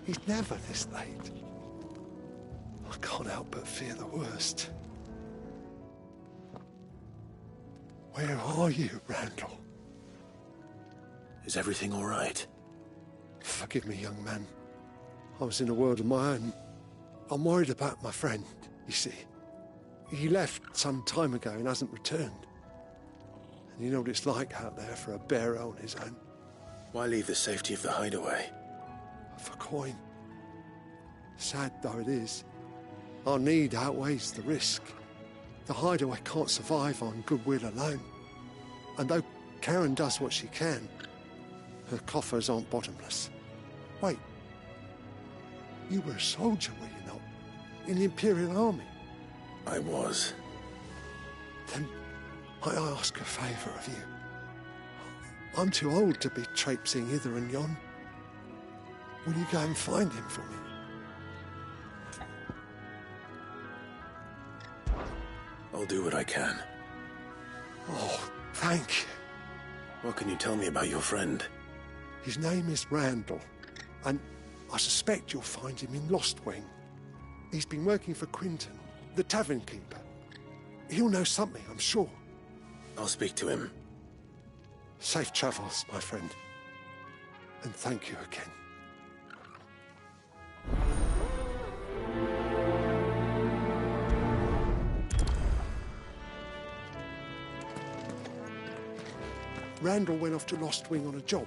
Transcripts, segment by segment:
He's never this late. I can't help but fear the worst. Where are you, Randall? Is everything all right? Forgive me, young man. I was in a world of my own. I'm worried about my friend, you see. He left some time ago and hasn't returned. And you know what it's like out there for a bearer on his own. Why leave the safety of the hideaway? For coin. Sad though it is, our need outweighs the risk. The hideaway can't survive on goodwill alone. And though Karen does what she can, her coffers aren't bottomless. Wait. You were a soldier, were you not? In the Imperial Army? I was. Then I ask a favour of you. I'm too old to be traipsing hither and yon. Will you go and find him for me? I'll do what I can. Oh, thank you. What can you tell me about your friend? His name is Randall, and I suspect you'll find him in Lost Wing. He's been working for Quinton, the tavern keeper. He'll know something, I'm sure. I'll speak to him. Safe travels, my friend. And thank you again. Randall went off to Lost Wing on a job.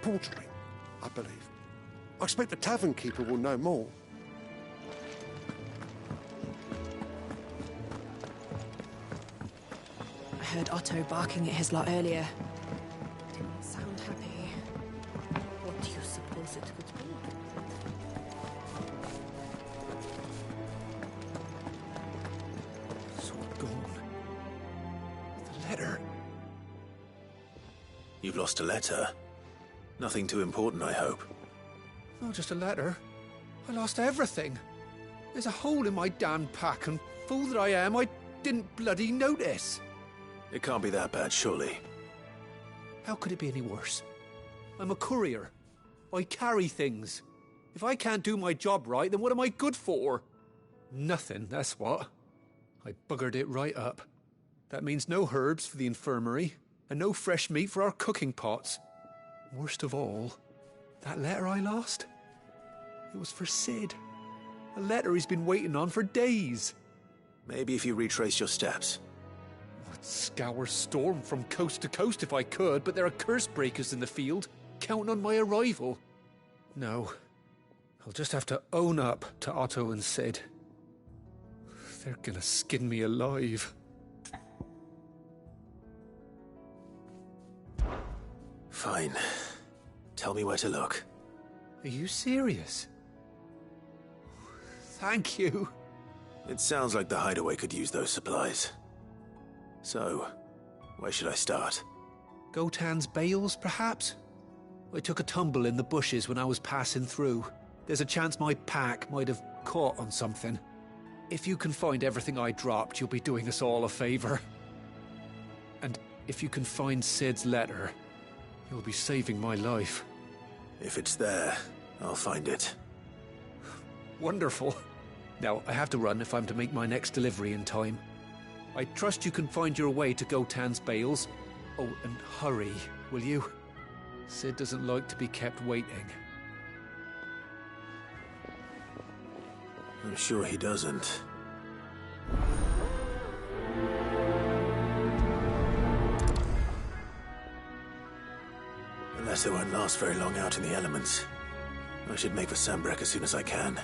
Portering, I believe. I expect the tavern keeper will know more. I heard Otto barking at his lot earlier. Didn't sound happy. What do you suppose it could be? So gone. The letter. You've lost a letter. Nothing too important, I hope. Not just a letter. I lost everything. There's a hole in my damn pack, and fool that I am, I didn't bloody notice. It can't be that bad, surely. How could it be any worse? I'm a courier. I carry things. If I can't do my job right, then what am I good for? Nothing, that's what. I buggered it right up. That means no herbs for the infirmary, and no fresh meat for our cooking pots. Worst of all, that letter I lost? It was for Sid. A letter he's been waiting on for days. Maybe if you retrace your steps. I'd scour Storm from coast to coast if I could, but there are curse breakers in the field, counting on my arrival. No, I'll just have to own up to Otto and Sid. They're gonna skin me alive. Fine. Tell me where to look. Are you serious? Thank you. It sounds like the hideaway could use those supplies. So, where should I start? Gotan's bales, perhaps? I took a tumble in the bushes when I was passing through. There's a chance my pack might have caught on something. If you can find everything I dropped, you'll be doing us all a favor. And if you can find Sid's letter, you'll be saving my life. If it's there, I'll find it. Wonderful. Now, I have to run if I'm to make my next delivery in time. I trust you can find your way to Gotan's bales. Oh, and hurry, will you? Sid doesn't like to be kept waiting. I'm sure he doesn't. The letter won't last very long out in the elements. I should make for Sambrek as soon as I can.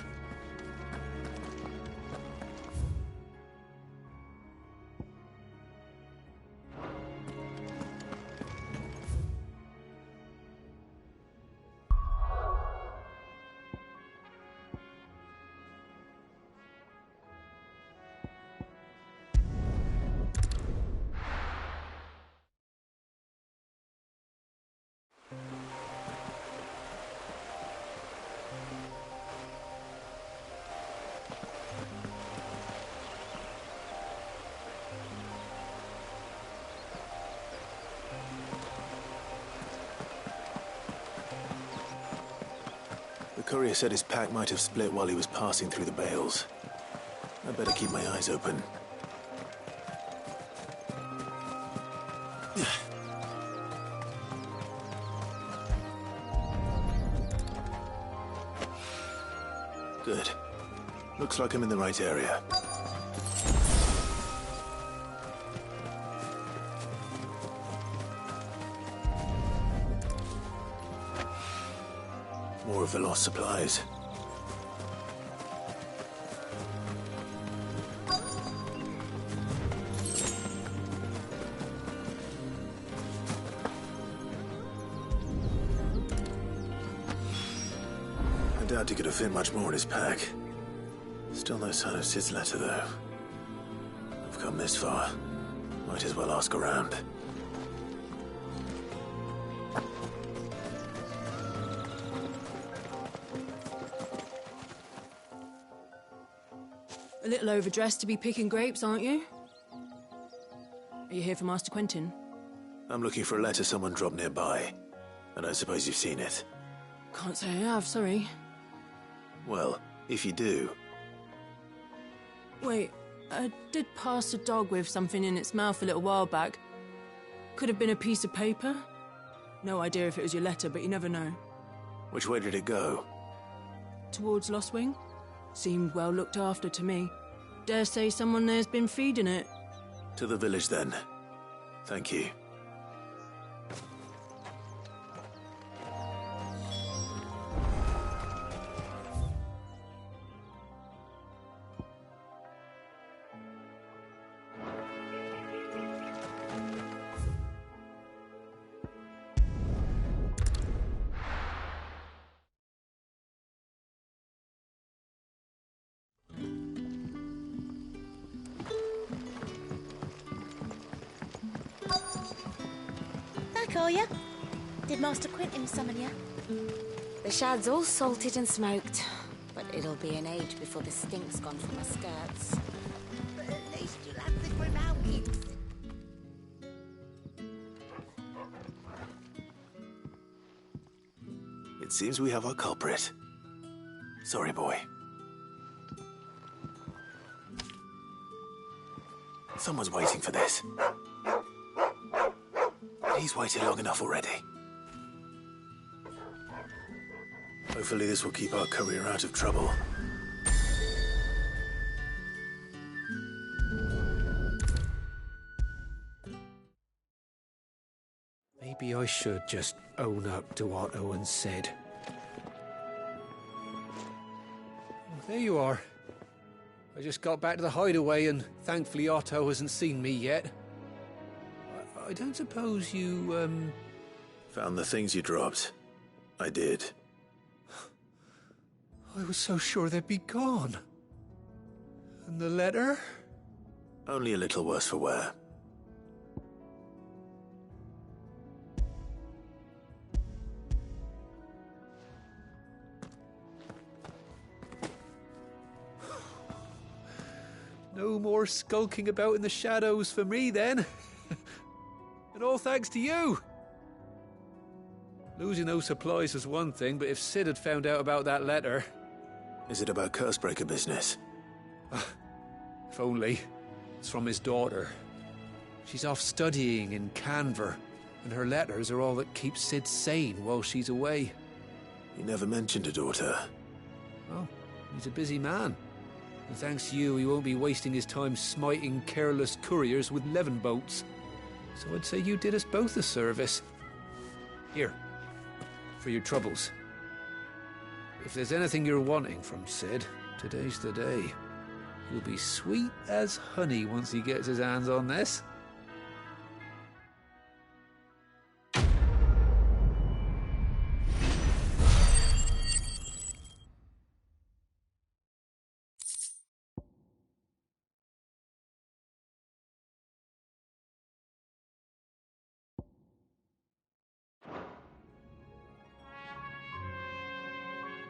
courier said his pack might have split while he was passing through the bales. I'd better keep my eyes open. Good. Looks like I'm in the right area. More of the lost supplies. I doubt he could have fit much more in his pack. Still no sign of Sid's letter, though. I've come this far. Might as well ask around. A little overdressed to be picking grapes, aren't you? Are you here for Master Quentin? I'm looking for a letter someone dropped nearby. And I suppose you've seen it. Can't say I have, sorry. Well, if you do... Wait, I did pass a dog with something in its mouth a little while back. Could have been a piece of paper. No idea if it was your letter, but you never know. Which way did it go? Towards Lostwing? Seemed well looked after to me. Dare say someone there's been feeding it. To the village, then. Thank you. Are you? Did Master Quentin summon you? The shad's all salted and smoked, but it'll be an age before the stink's gone from my skirts. But at least you'll have the Grimal kids. It seems we have our culprit. Sorry, boy. Someone's waiting for this. He's waited long enough already. Hopefully this will keep our courier out of trouble. Maybe I should just own up to what Owen said. Well, there you are. I just got back to the hideaway and thankfully Otto hasn't seen me yet. I don't suppose you, Found the things you dropped. I did. I was so sure they'd be gone. And the letter? Only a little worse for wear. No more skulking about in the shadows for me, then. And all thanks to you. Losing those supplies was one thing, but if Sid had found out about that letter... Is it about Cursebreaker business? If only. It's from his daughter. She's off studying in Canver, and her letters are all that keeps Sid sane while she's away. You never mentioned a daughter. Oh, he's a busy man. And thanks to you, he won't be wasting his time smiting careless couriers with levin boats. So I'd say you did us both a service. Here, for your troubles. If there's anything you're wanting from Sid, today's the day. He'll be sweet as honey once he gets his hands on this.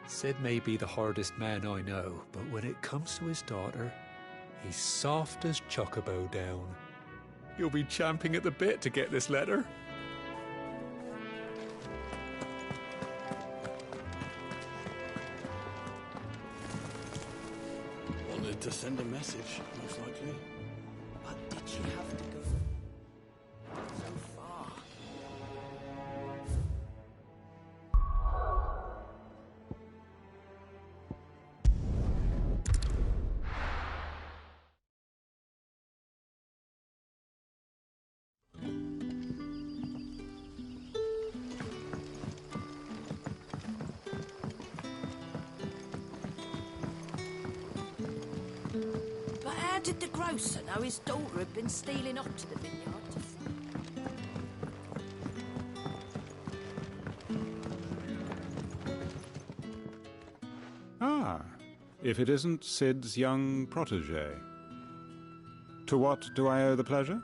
Sid may be the hardest man I know, but when it comes to his daughter, he's soft as Chocobo down. You'll be champing at the bit to get this letter. To send a message, most likely. But did she have to go so far? Did the grocer know his daughter had been stealing off to the vineyard? Ah, if it isn't Sid's young protege. To what do I owe the pleasure?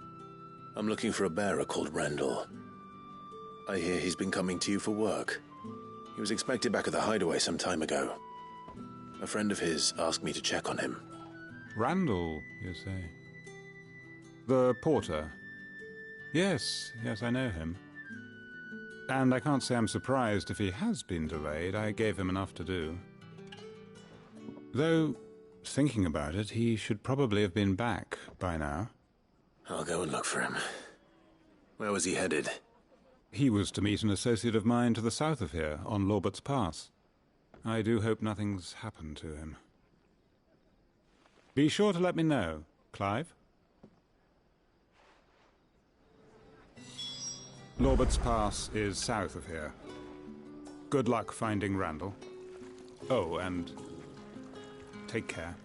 I'm looking for a bearer called Randall. I hear he's been coming to you for work. He was expected back at the hideaway some time ago. A friend of his asked me to check on him. Randall, you say? The porter? Yes, I know him. And I can't say I'm surprised if he has been delayed. I gave him enough to do. Though, thinking about it, he should probably have been back by now. I'll go and look for him. Where was he headed? He was to meet an associate of mine to the south of here, on Lorbert's Pass. I do hope nothing's happened to him. Be sure to let me know, Clive. Lorbert's Pass is south of here. Good luck finding Randall. Oh, and take care.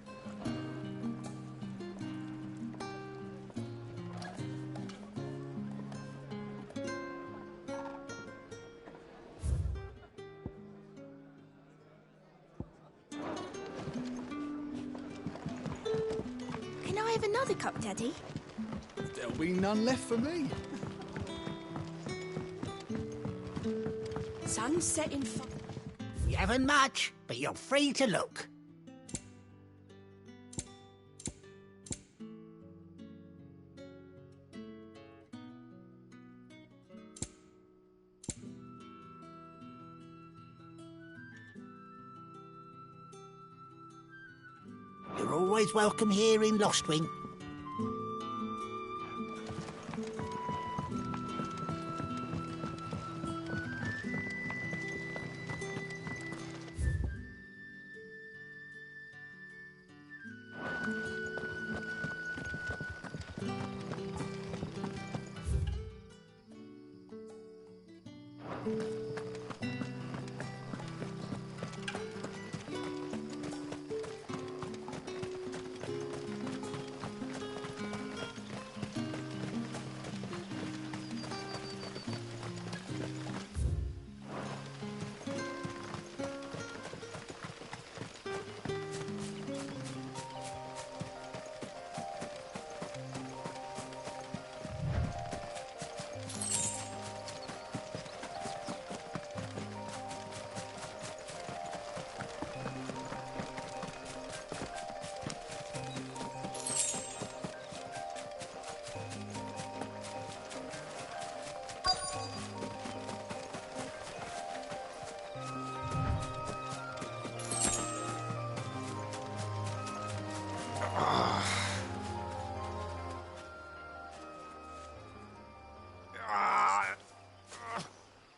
Can I have another cup, Daddy? There'll be none left for me. Sun's setting far. You haven't much, but you're free to look. You're always welcome here in Lostwing.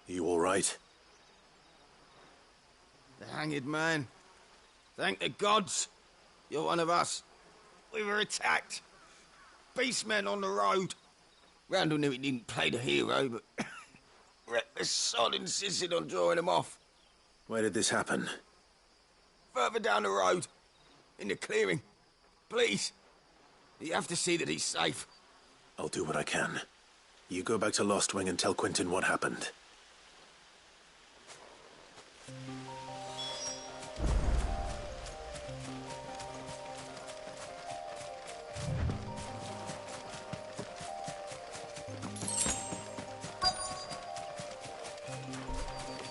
You all right? The hanged man. Thank the gods. You're one of us. We were attacked. Beastmen on the road. Randall knew he didn't play the hero, but reckless sod insisted on drawing him off. Where did this happen? Further down the road. In the clearing. Please. You have to see that he's safe. I'll do what I can. You go back to Lostwing and tell Quentin what happened.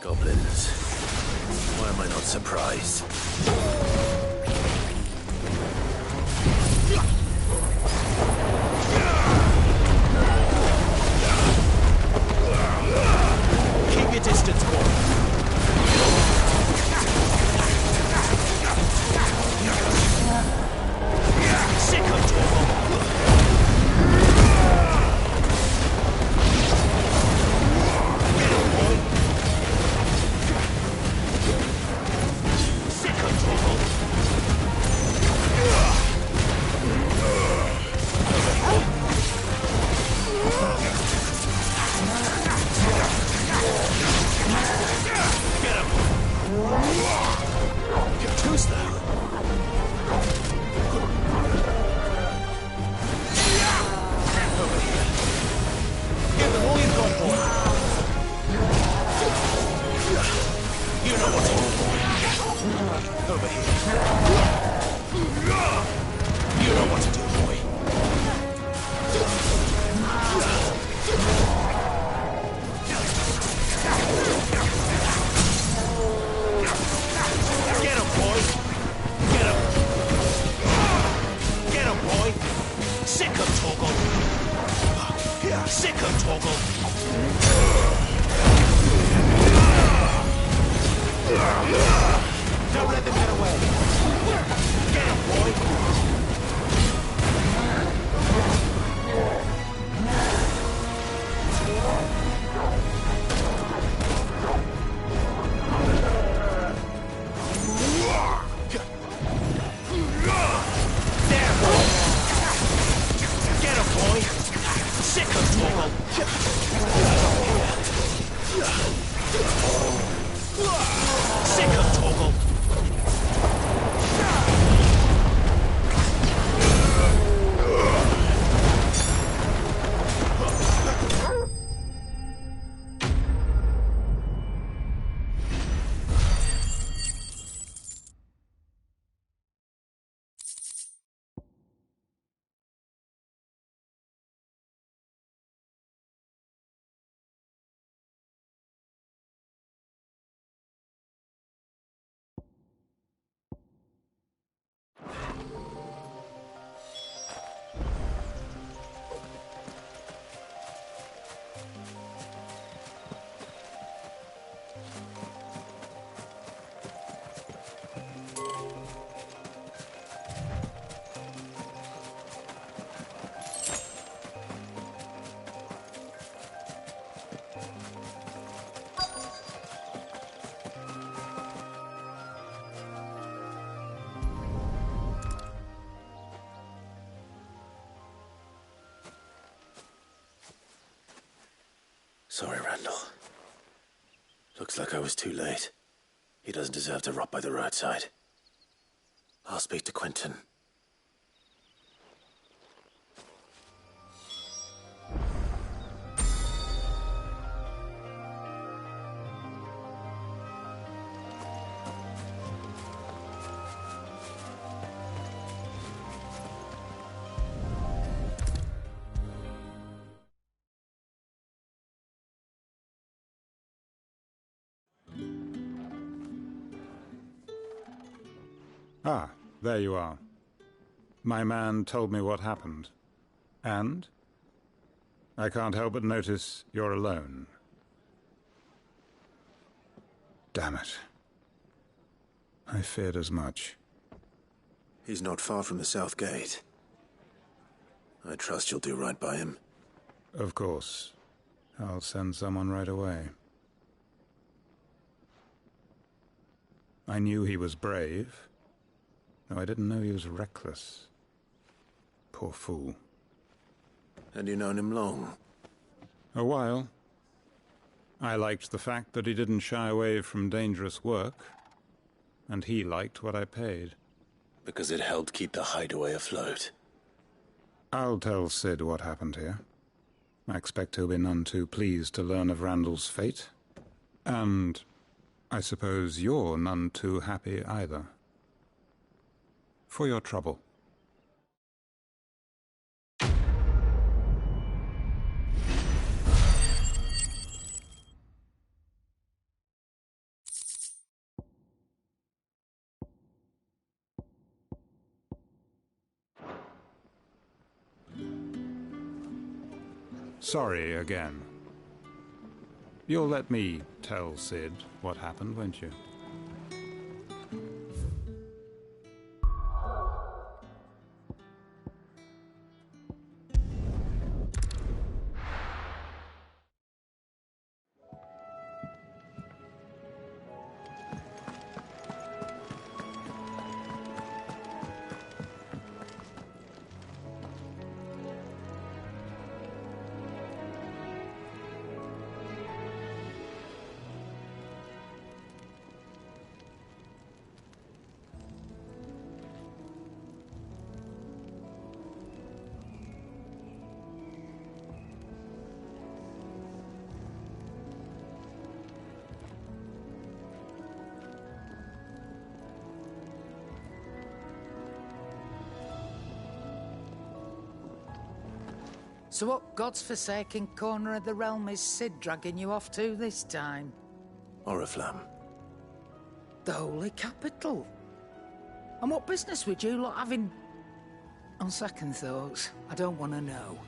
Goblins. Why am I not surprised? Keep your distance, boy. Sick of Torgal! Sick of Torgal! Don't let them get away! Get him, boy! Sick of Torgal! Sick of Torgal! Sorry, Randall. Looks like I was too late. He doesn't deserve to rot by the roadside. I'll speak to Quentin. Ah, there you are. My man told me what happened. And? I can't help but notice you're alone. Damn it. I feared as much. He's not far from the South Gate. I trust you'll do right by him. Of course. I'll send someone right away. I knew he was brave, though I didn't know he was reckless. Poor fool. And you known him long? A while. I liked the fact that he didn't shy away from dangerous work, and he liked what I paid. Because it helped keep the hideaway afloat. I'll tell Sid what happened here. I expect he'll be none too pleased to learn of Randall's fate. And I suppose you're none too happy either. For your trouble. Sorry again. You'll let me tell Sid what happened, won't you? So what god's-forsaken corner of the realm is Sid dragging you off to this time? Oriflamme. The Holy Capital. And what business would you lot having... On second thoughts, I don't want to know.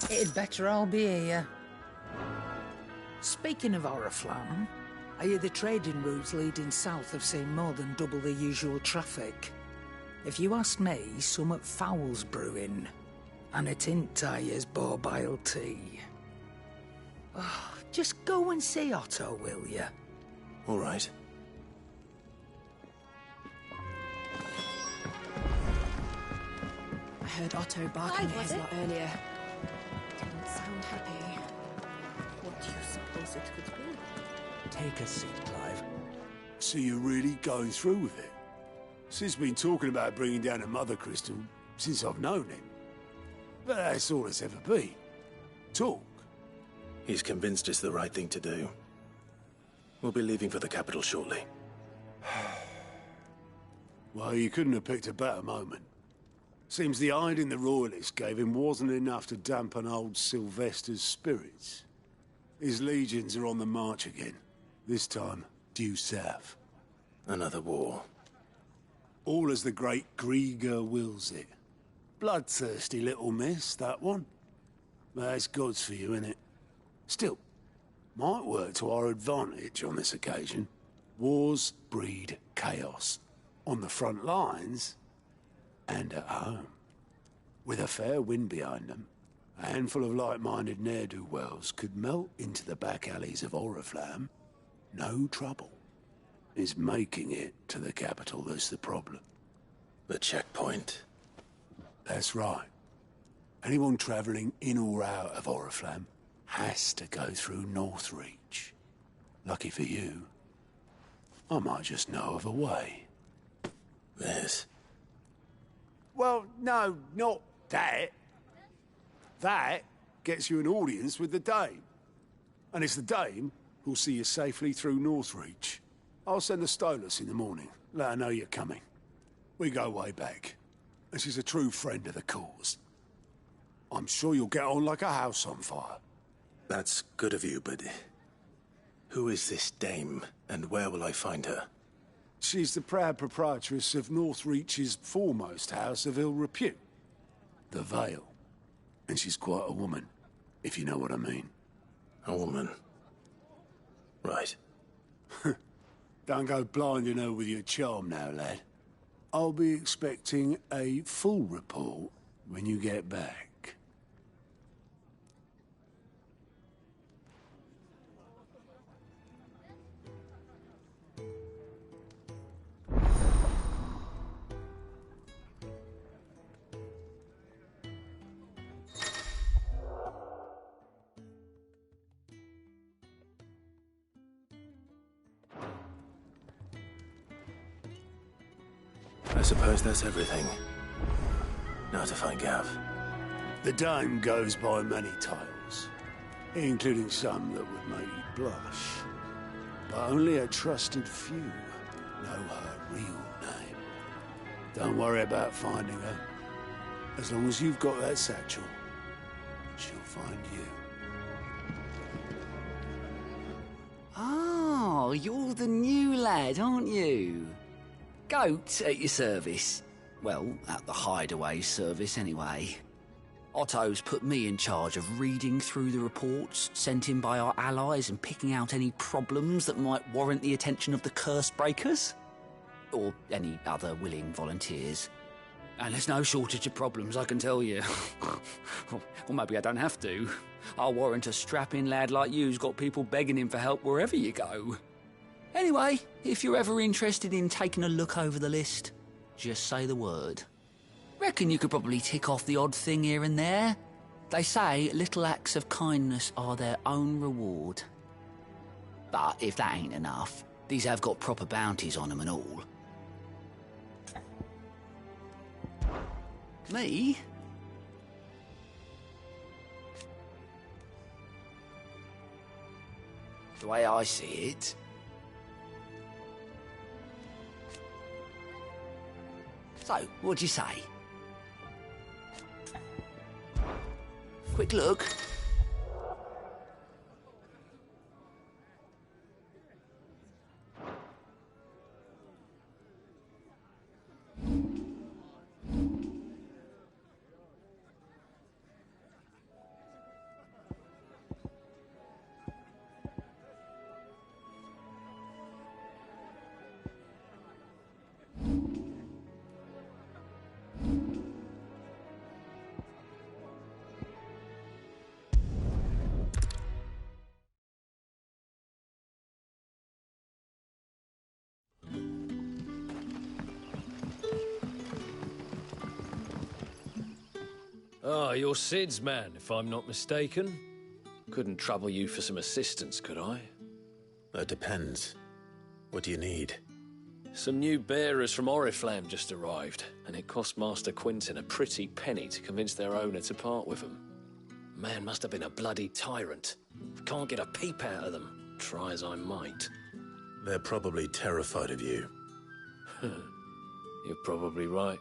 It'd better all be here. Speaking of Oriflamme, I hear the trading routes leading south have seen more than double the usual traffic. If you ask me, summat foul's brewing. And it ain't Tyre's borbile tea. Oh, just go and see Otto, will you? All right. I heard Otto barking at his lot earlier. Didn't sound happy. What do you suppose it could be? Take a seat, Clive. So you're really going through with it? Sid's been talking about bringing down a mother crystal since I've known him. But that's all it's ever been. Talk. He's convinced it's the right thing to do. We'll be leaving for the capital shortly. Well, you couldn't have picked a better moment. Seems the hiding the Royalists gave him wasn't enough to dampen old Sylvester's spirits. His legions are on the march again. This time, due south. Another war. All as the great Grieger wills it. Bloodthirsty little miss, that one. That's God's for you, innit? Still, might work to our advantage on this occasion. Wars breed chaos. On the front lines, and at home. With a fair wind behind them, a handful of like-minded ne'er-do-wells could melt into the back alleys of Oriflamme. No trouble. It's making it to the capital that's the problem. The checkpoint. That's right. Anyone travelling in or out of Oriflamme has to go through Northreach. Lucky for you, I might just know of a way. This? Well, no, not that. That gets you an audience with the Dame. And it's the Dame who'll see you safely through Northreach. I'll send the Stolas in the morning. Let her know you're coming. We go way back. And she's a true friend of the cause. I'm sure you'll get on like a house on fire. That's good of you, but... who is this Dame, and where will I find her? She's the proud proprietress of Northreach's foremost house of ill repute. The Vale. And she's quite a woman, if you know what I mean. A woman? Right. Don't go blinding her with your charm now, lad. I'll be expecting a full report when you get back. I suppose that's everything. Now to find Gav. The Dame goes by many titles, including some that would make you blush. But only a trusted few know her real name. Don't worry about finding her. As long as you've got that satchel, she'll find you. Oh, you're the new lad, aren't you? Goat at your service. Well, at the hideaway service anyway. Otto's put me in charge of reading through the reports sent in by our allies and picking out any problems that might warrant the attention of the curse breakers. Or any other willing volunteers. And there's no shortage of problems, I can tell you. Or maybe I don't have to. I'll warrant a strapping lad like you's got people begging him for help wherever you go. Anyway, if you're ever interested in taking a look over the list, just say the word. Reckon you could probably tick off the odd thing here and there. They say little acts of kindness are their own reward. But if that ain't enough, these have got proper bounties on them and all. Me? the way I see it. So, what'd you say? Quick look. Ah, you're Sid's man, if I'm not mistaken. Couldn't trouble you for some assistance, could I? That depends. What do you need? Some new bearers from Oriflamme just arrived, and it cost Master Quinton a pretty penny to convince their owner to part with them. Man must have been a bloody tyrant. Can't get a peep out of them, try as I might. They're probably terrified of you. You're probably right.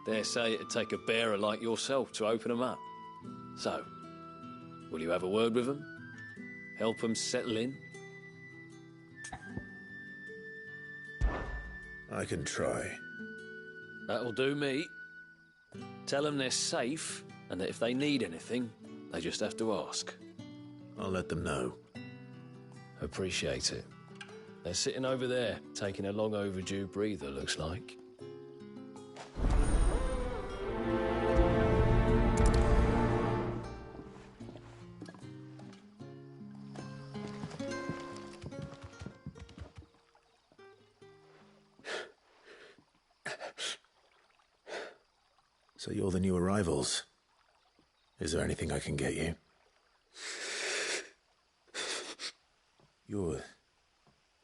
Dare say it'd take a bearer like yourself to open them up. So, will you have a word with them? Help them settle in? I can try. That'll do me. Tell them they're safe, and that if they need anything, they just have to ask. I'll let them know. Appreciate it. They're sitting over there, taking a long overdue breather, looks like. So you're the new arrivals. Is there anything I can get you? You're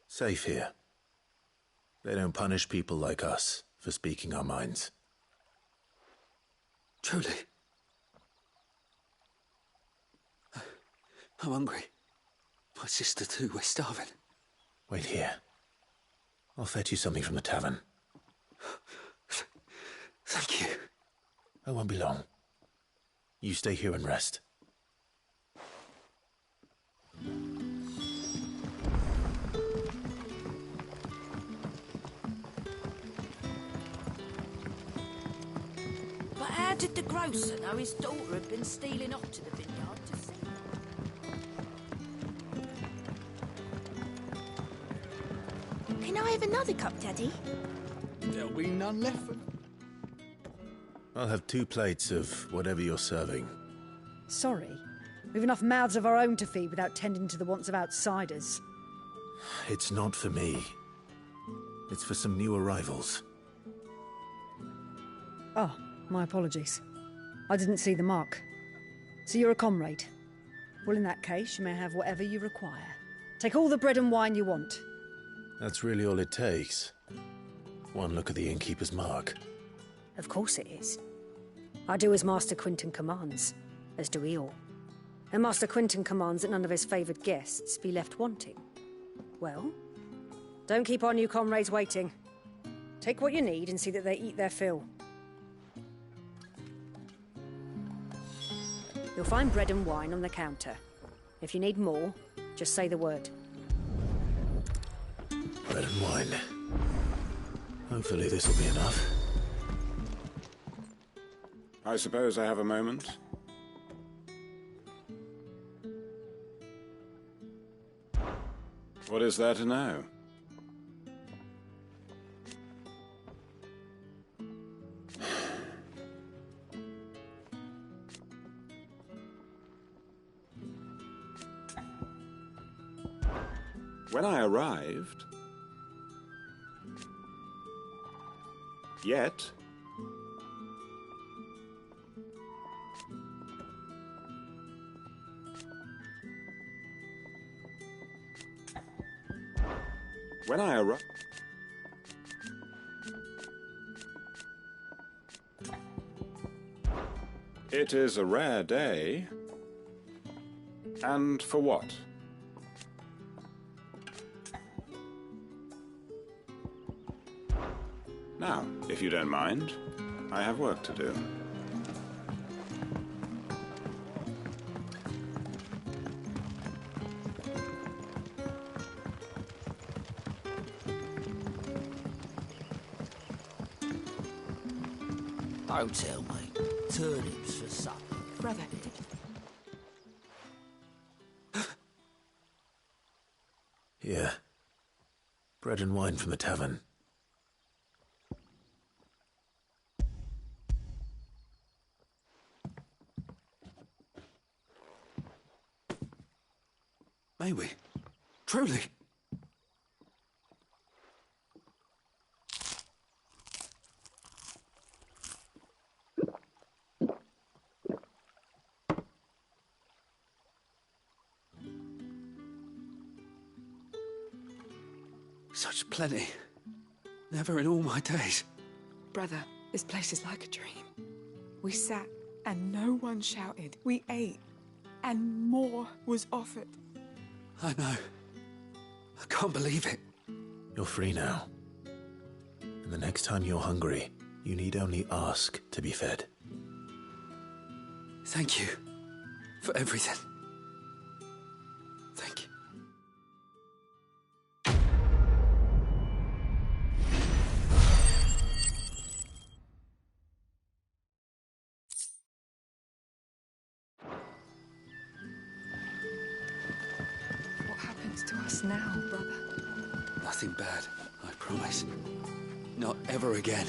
safe here. They don't punish people like us for speaking our minds. Truly. I'm hungry. My sister too, we're starving. Wait here. I'll fetch you something from the tavern. Thank you. I won't be long. You stay here and rest. But how did the grocer know his daughter had been stealing off to the vineyard to see? Can I have another cup, Daddy? There'll be none left for... I'll have 2 plates of whatever you're serving. Sorry. We've enough mouths of our own to feed without tending to the wants of outsiders. It's not for me. It's for some new arrivals. Oh, my apologies. I didn't see the mark. So you're a comrade. Well, in that case, you may have whatever you require. Take all the bread and wine you want. That's really all it takes. One look at the innkeeper's mark. Of course it is. I do as Master Quinton commands, as do we all. And Master Quinton commands that none of his favoured guests be left wanting. Well, don't keep our new comrades waiting. Take what you need and see that they eat their fill. You'll find bread and wine on the counter. If you need more, just say the word. Bread and wine. Hopefully this will be enough. I suppose I have a moment. What is there to know? When I arrived... Yet... When I arrived... It is a rare day. And for what? Now, if you don't mind, I have work to do. Don't tell me. Turnips for supper. Brother, Here. Bread and wine from the tavern. May we? Truly? Such plenty. Never in all my days. brother, this place is like a dream. We sat and no one shouted. We ate and more was offered. I know. I can't believe it. You're free now. And the next time you're hungry, you need only ask to be fed. Thank you for everything. Thank you. What happens to us now, brother? Nothing bad, I promise. Not ever again.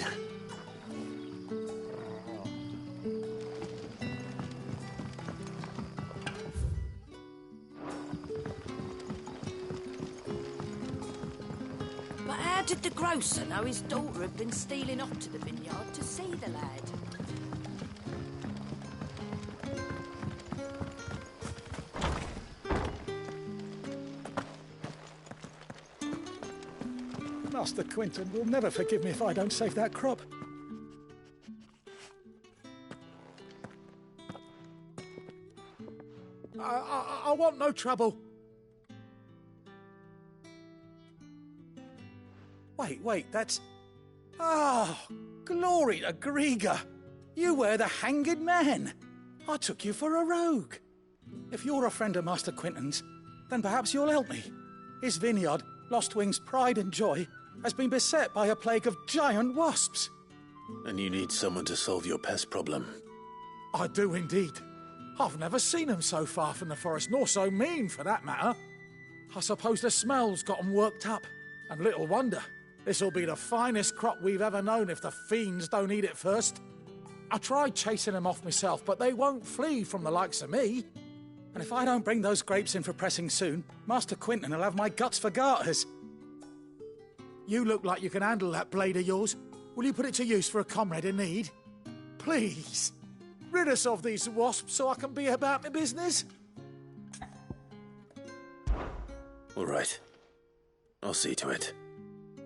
But how did the grocer know his daughter had been stealing off to the vineyard to see the lad? Master Quinton will never forgive me if I don't save that crop. I want no trouble. Wait, that's... Oh, glory to Grieger. You were the hanged man. I took you for a rogue. If you're a friend of Master Quinton's, then perhaps you'll help me. His vineyard, Lostwing's pride and joy, has been beset by a plague of giant wasps. And you need someone to solve your pest problem. I do indeed. I've never seen them so far from the forest, nor so mean, for that matter. I suppose the smell's got them worked up. And little wonder. This'll be the finest crop we've ever known if the fiends don't eat it first. I tried chasing them off myself, but they won't flee from the likes of me. And if I don't bring those grapes in for pressing soon, Master Quinton will have my guts for garters. You look like you can handle that blade of yours. Will you put it to use for a comrade in need? Please, rid us of these wasps so I can be about my business. All right. I'll see to it.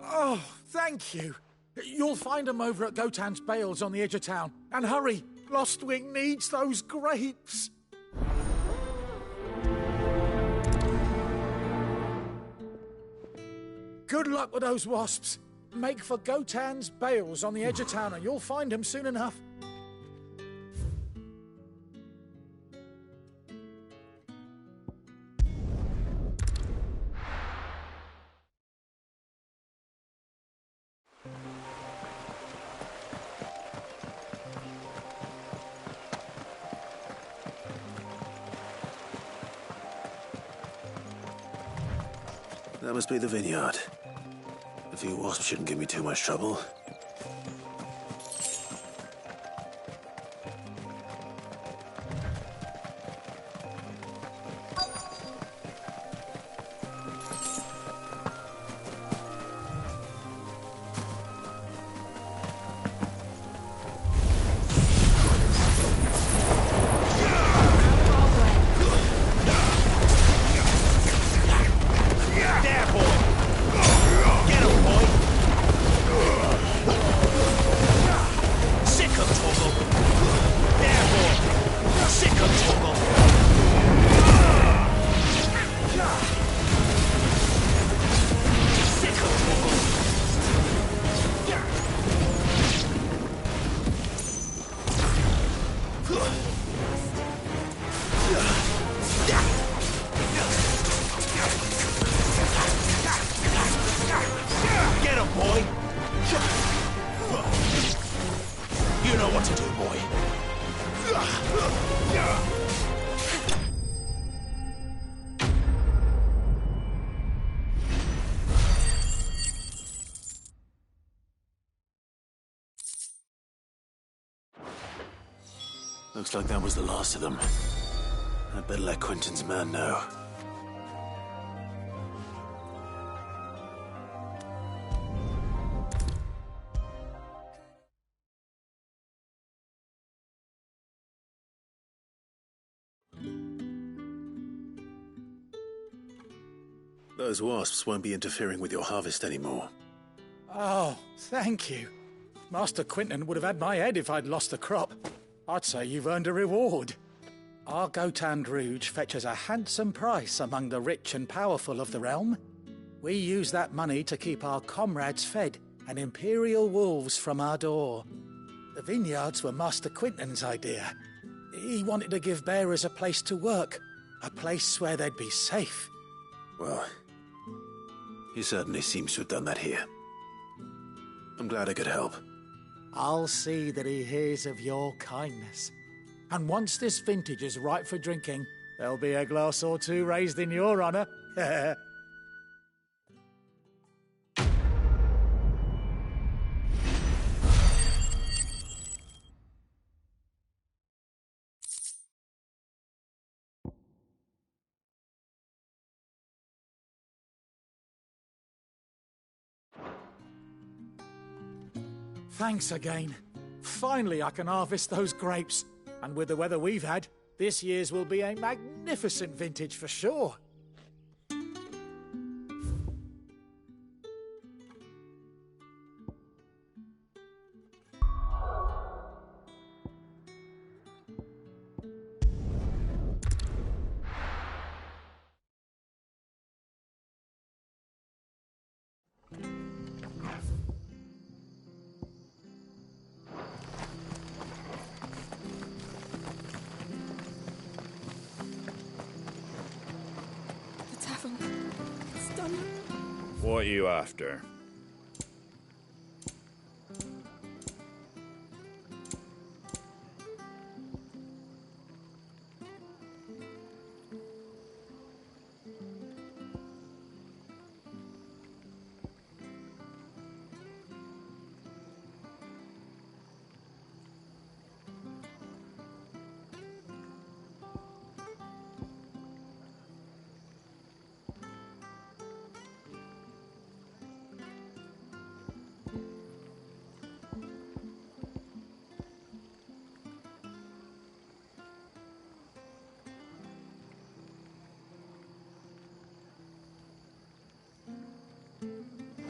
Oh, thank you. You'll find them over at Gotan's Bales on the edge of town. And hurry, Lostwing needs those grapes. Good luck with those wasps. Make for Gotan's Bales on the edge of town and you'll find them soon enough. That must be the vineyard. A few wasps shouldn't give me too much trouble. There, boy! Get him, boy! Looks like that was the last of them. I'd better let Quentin's man know. Those wasps won't be interfering with your harvest anymore. Oh, thank you. Master Quentin would have had my head if I'd lost the crop. I'd say you've earned a reward. Our Gotand Rouge fetches a handsome price among the rich and powerful of the realm. We use that money to keep our comrades fed and imperial wolves from our door. The vineyards were Master Quentin's idea. He wanted to give bearers a place to work, a place where they'd be safe. Well, he certainly seems to have done that here. I'm glad I could help. I'll see that he hears of your kindness. And once this vintage is ripe for drinking, there'll be a glass or two raised in your honour. Thanks again. Finally I can harvest those grapes. And with the weather we've had, this year's will be a magnificent vintage for sure. What are you after?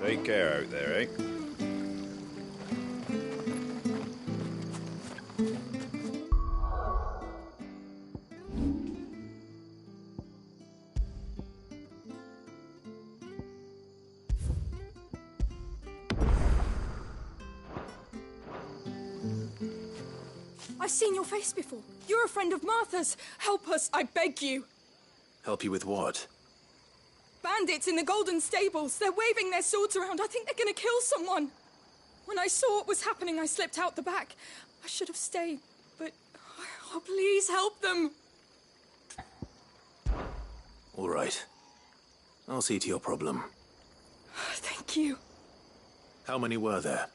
Take care out there, eh? I've seen your face before. You're a friend of Martha's. Help us, I beg you. Help you with what? Bandits in the Golden Stables. They're waving their swords around. I think they're going to kill someone. When I saw what was happening, I slipped out the back. I should have stayed, but... Oh, please help them. All right. I'll see to your problem. Thank you. How many were there?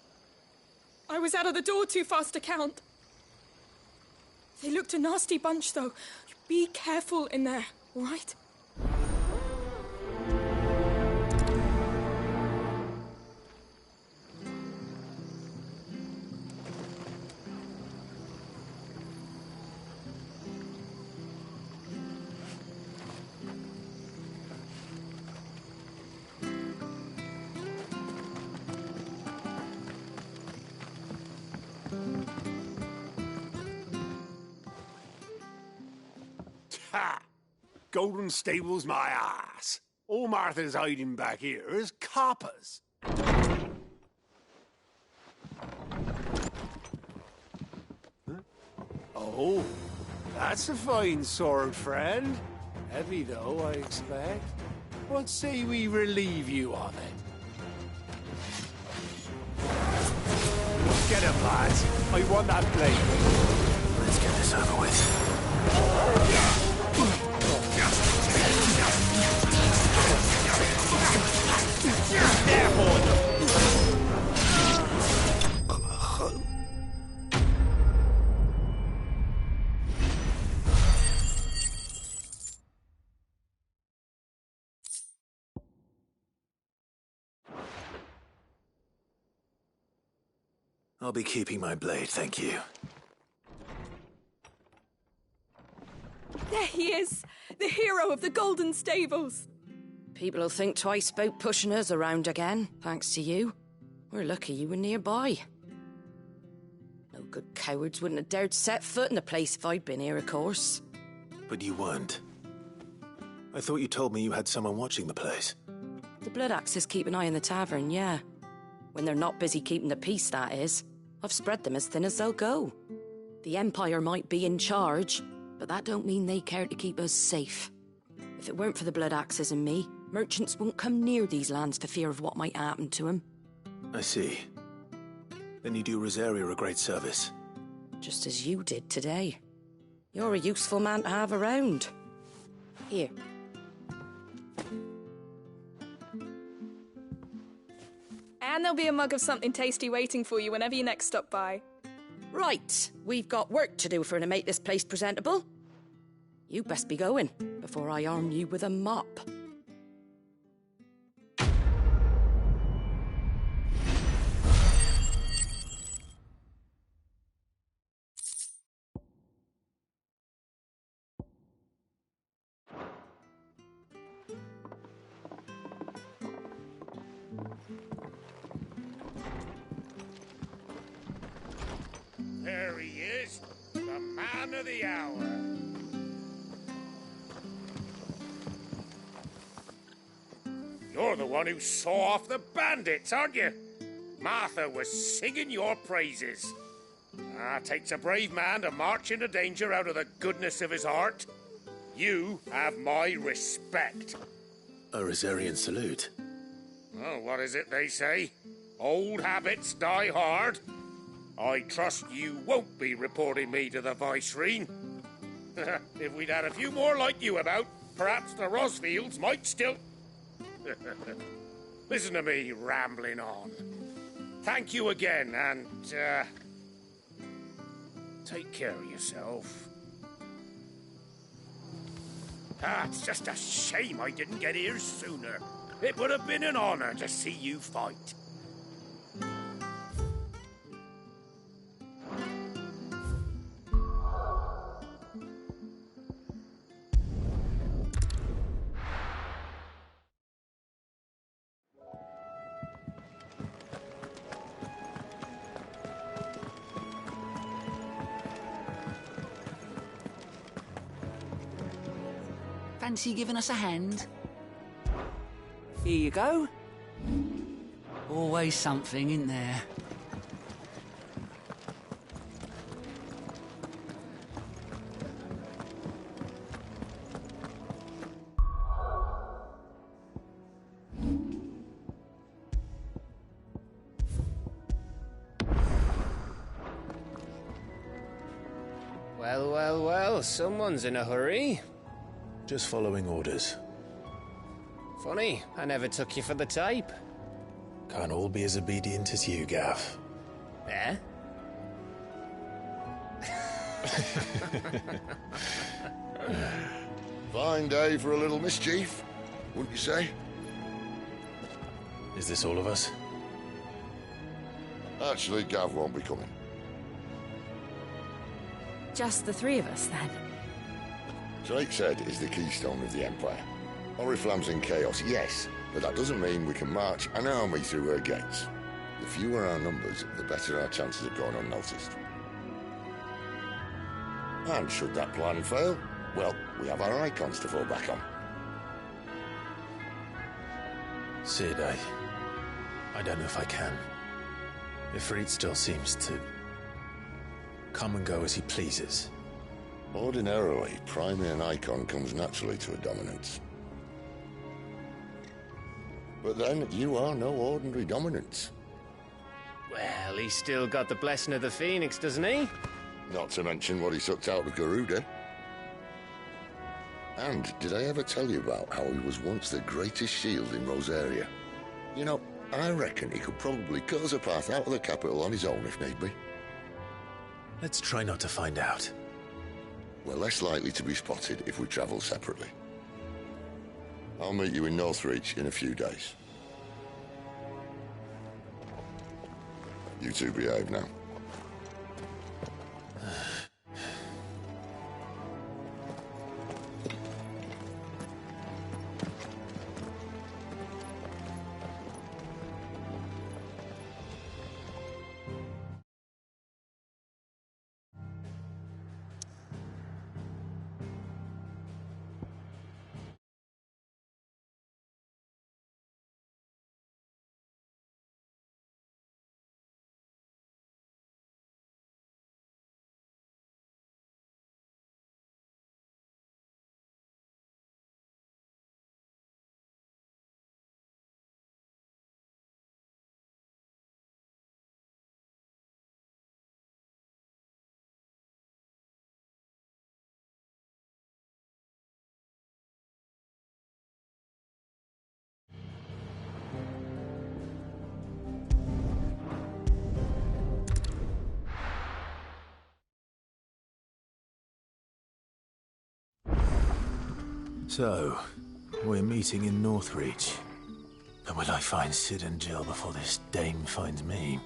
I was out of the door too fast to count. They looked a nasty bunch, though. Be careful in there, all right? Ha! Golden Stables my ass. All Martha's hiding back here is coppers. Huh? Oh, that's a fine sword, friend. Heavy though, I expect. What say we relieve you of it? Get him, lads. I want that blade. Let's get this over with. I'll be keeping my blade, thank you. There he is! The hero of the Golden Stables! People will think twice about pushing us around again, thanks to you. We're lucky you were nearby. No good cowards wouldn't have dared set foot in the place if I'd been here, of course. But you weren't. I thought you told me you had someone watching the place. The Blood Axes keep an eye on the tavern, yeah. When they're not busy keeping the peace, that is. I've spread them as thin as they'll go. The Empire might be in charge, but that don't mean they care to keep us safe. If it weren't for the Blood Axes and me, merchants won't come near these lands for fear of what might happen to them. I see. Then you do Rosaria a great service. Just as you did today. You're a useful man to have around. Here. And there'll be a mug of something tasty waiting for you whenever you next stop by. Right, we've got work to do for to make this place presentable. You best be going, before I arm you with a mop. There he is, the man of the hour. You're the one who saw off the bandits, aren't you? Martha was singing your praises. Takes a brave man to march into danger out of the goodness of his heart. You have my respect. A Rosarian salute. Oh, what is it they say? Old habits die hard. I trust you won't be reporting me to the Viceroy. If we'd had a few more like you about, perhaps the Rosfields might still... Listen to me rambling on. Thank you again, and, take care of yourself. It's just a shame I didn't get here sooner. It would have been an honor to see you fight. Fancy giving us a hand? Here you go. Always something, isn't there? Well, well, well, someone's in a hurry. Just following orders. Funny, I never took you for the type. Can't all be as obedient as you, Gav. Eh? Fine day for a little mischief, wouldn't you say? Is this all of us? Actually, Gav won't be coming. Just the three of us, then? Drake said is the keystone of the Empire. Oriflamme's in chaos, yes, but that doesn't mean we can march an army through her gates. The fewer our numbers, the better our chances of going unnoticed. And should that plan fail, well, we have our icons to fall back on. Sid, I don't know if I can. Ifrit still seems to come and go as he pleases. Ordinarily, priming an icon comes naturally to a dominance. But then, you are no ordinary dominance. Well, he's still got the blessing of the Phoenix, doesn't he? Not to mention what he sucked out of Garuda. And did I ever tell you about how he was once the greatest shield in Rosaria? You know, I reckon he could probably cut us a path out of the capital on his own if need be. Let's try not to find out. We're less likely to be spotted if we travel separately. I'll meet you in Northreach in a few days. You two behave now. So, we're meeting in Northreach. But will I find Sid and Jill before this dame finds me?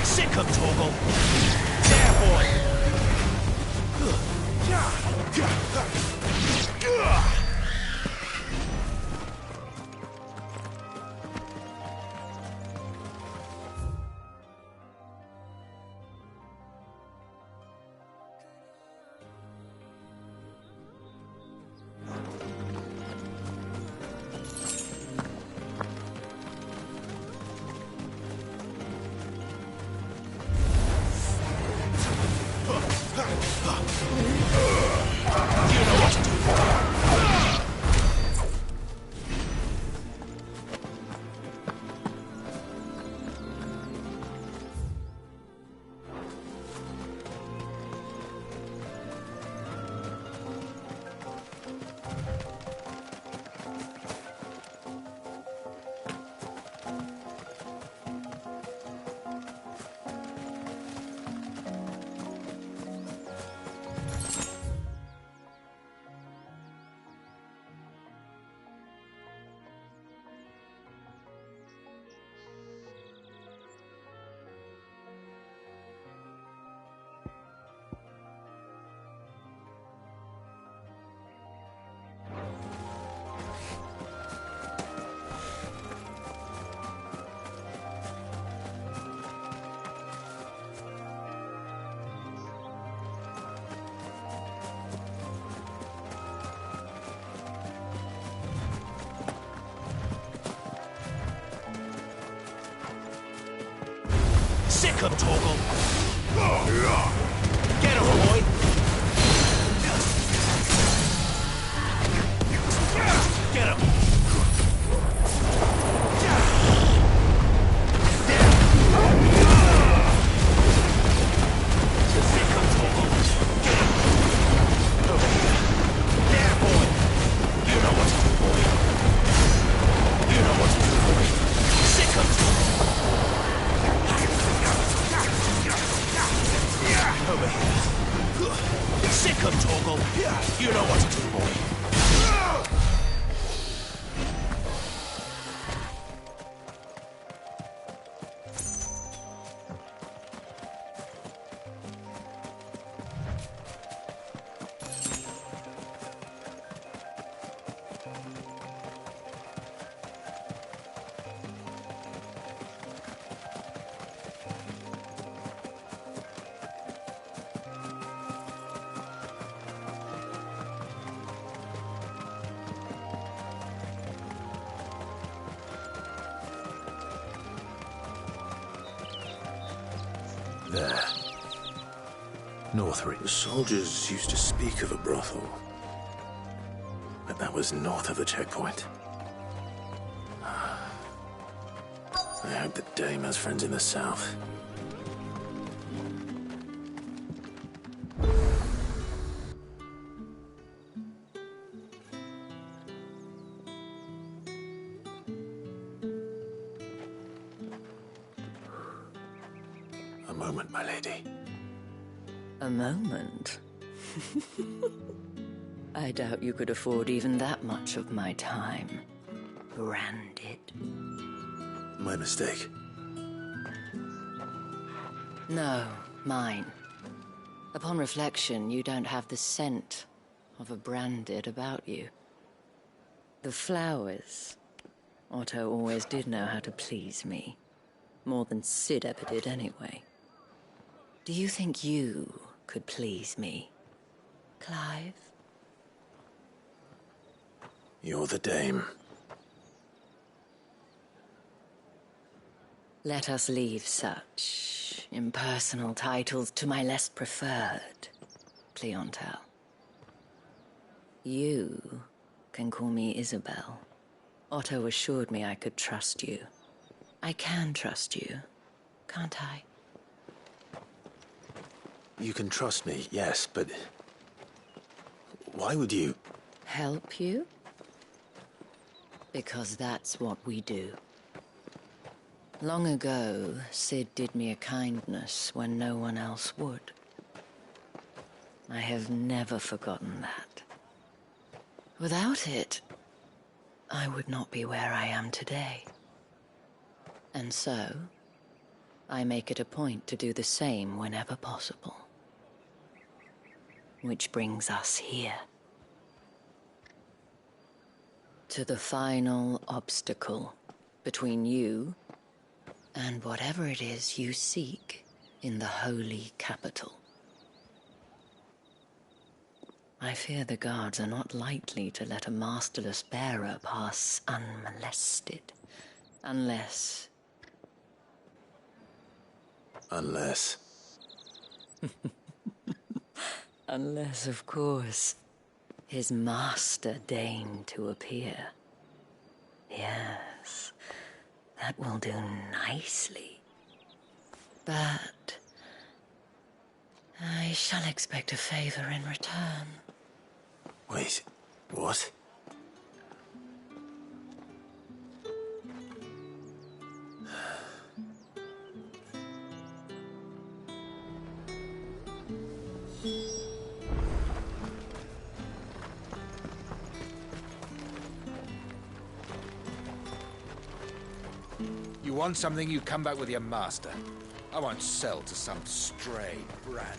Sick of Torgal! There, boy! Sick of Torgal! Get him, boy! Get him! Sick of Torgal! Get him! Over here! There, boy! You know what to do, boy! You know what to do, boy! Sick of Torgal! Over here. Northridge. The soldiers used to speak of a brothel. But that was north of the checkpoint. I hope that Dame has friends in the south. A moment, my lady. A moment? I doubt you could afford even that much of my time. Branded. My mistake. No, mine. Upon reflection, you don't have the scent of a branded about you. The flowers. Otto always did know how to please me. More than Sid ever did anyway. Do you think you could please me, Clive? You're the Dame. Let us leave such impersonal titles to my less preferred clientele. You can call me Isabel. Otto assured me I could trust you. I can trust you, can't I? You can trust me, yes, but... why would you... Help you? Because that's what we do. Long ago, Sid did me a kindness when no one else would. I have never forgotten that. Without it, I would not be where I am today. And so, I make it a point to do the same whenever possible. Which brings us here. To the final obstacle between you and whatever it is you seek in the holy capital. I fear the guards are not likely to let a masterless bearer pass unmolested. Unless... Unless... Unless, of course, his master deigned to appear. Yes, that will do nicely. But I shall expect a favor in return. Wait, what? You want something, you come back with your master. I won't sell to some stray brat.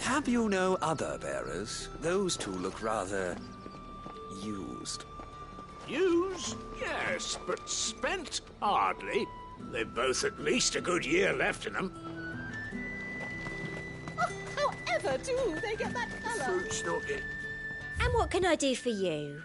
Have you no other bearers? Those two look rather... used. Used? Yes, but spent? Hardly. They've both at least a good year left in them. Oh, however do they get that colour? Fruit snooky. And what can I do for you?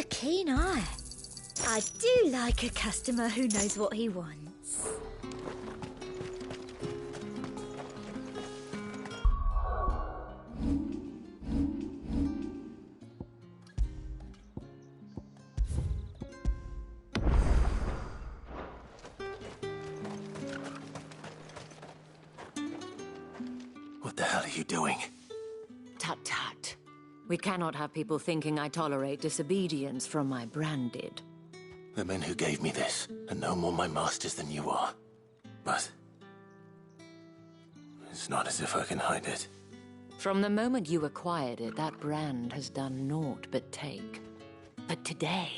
keen eye. I do like a customer who knows what he wants. What the hell are you doing? Tut tut. We cannot have people thinking I tolerate disobedience from my branded. The men who gave me this are no more my masters than you are. But it's not as if I can hide it. From the moment you acquired it, that brand has done naught but take. But today,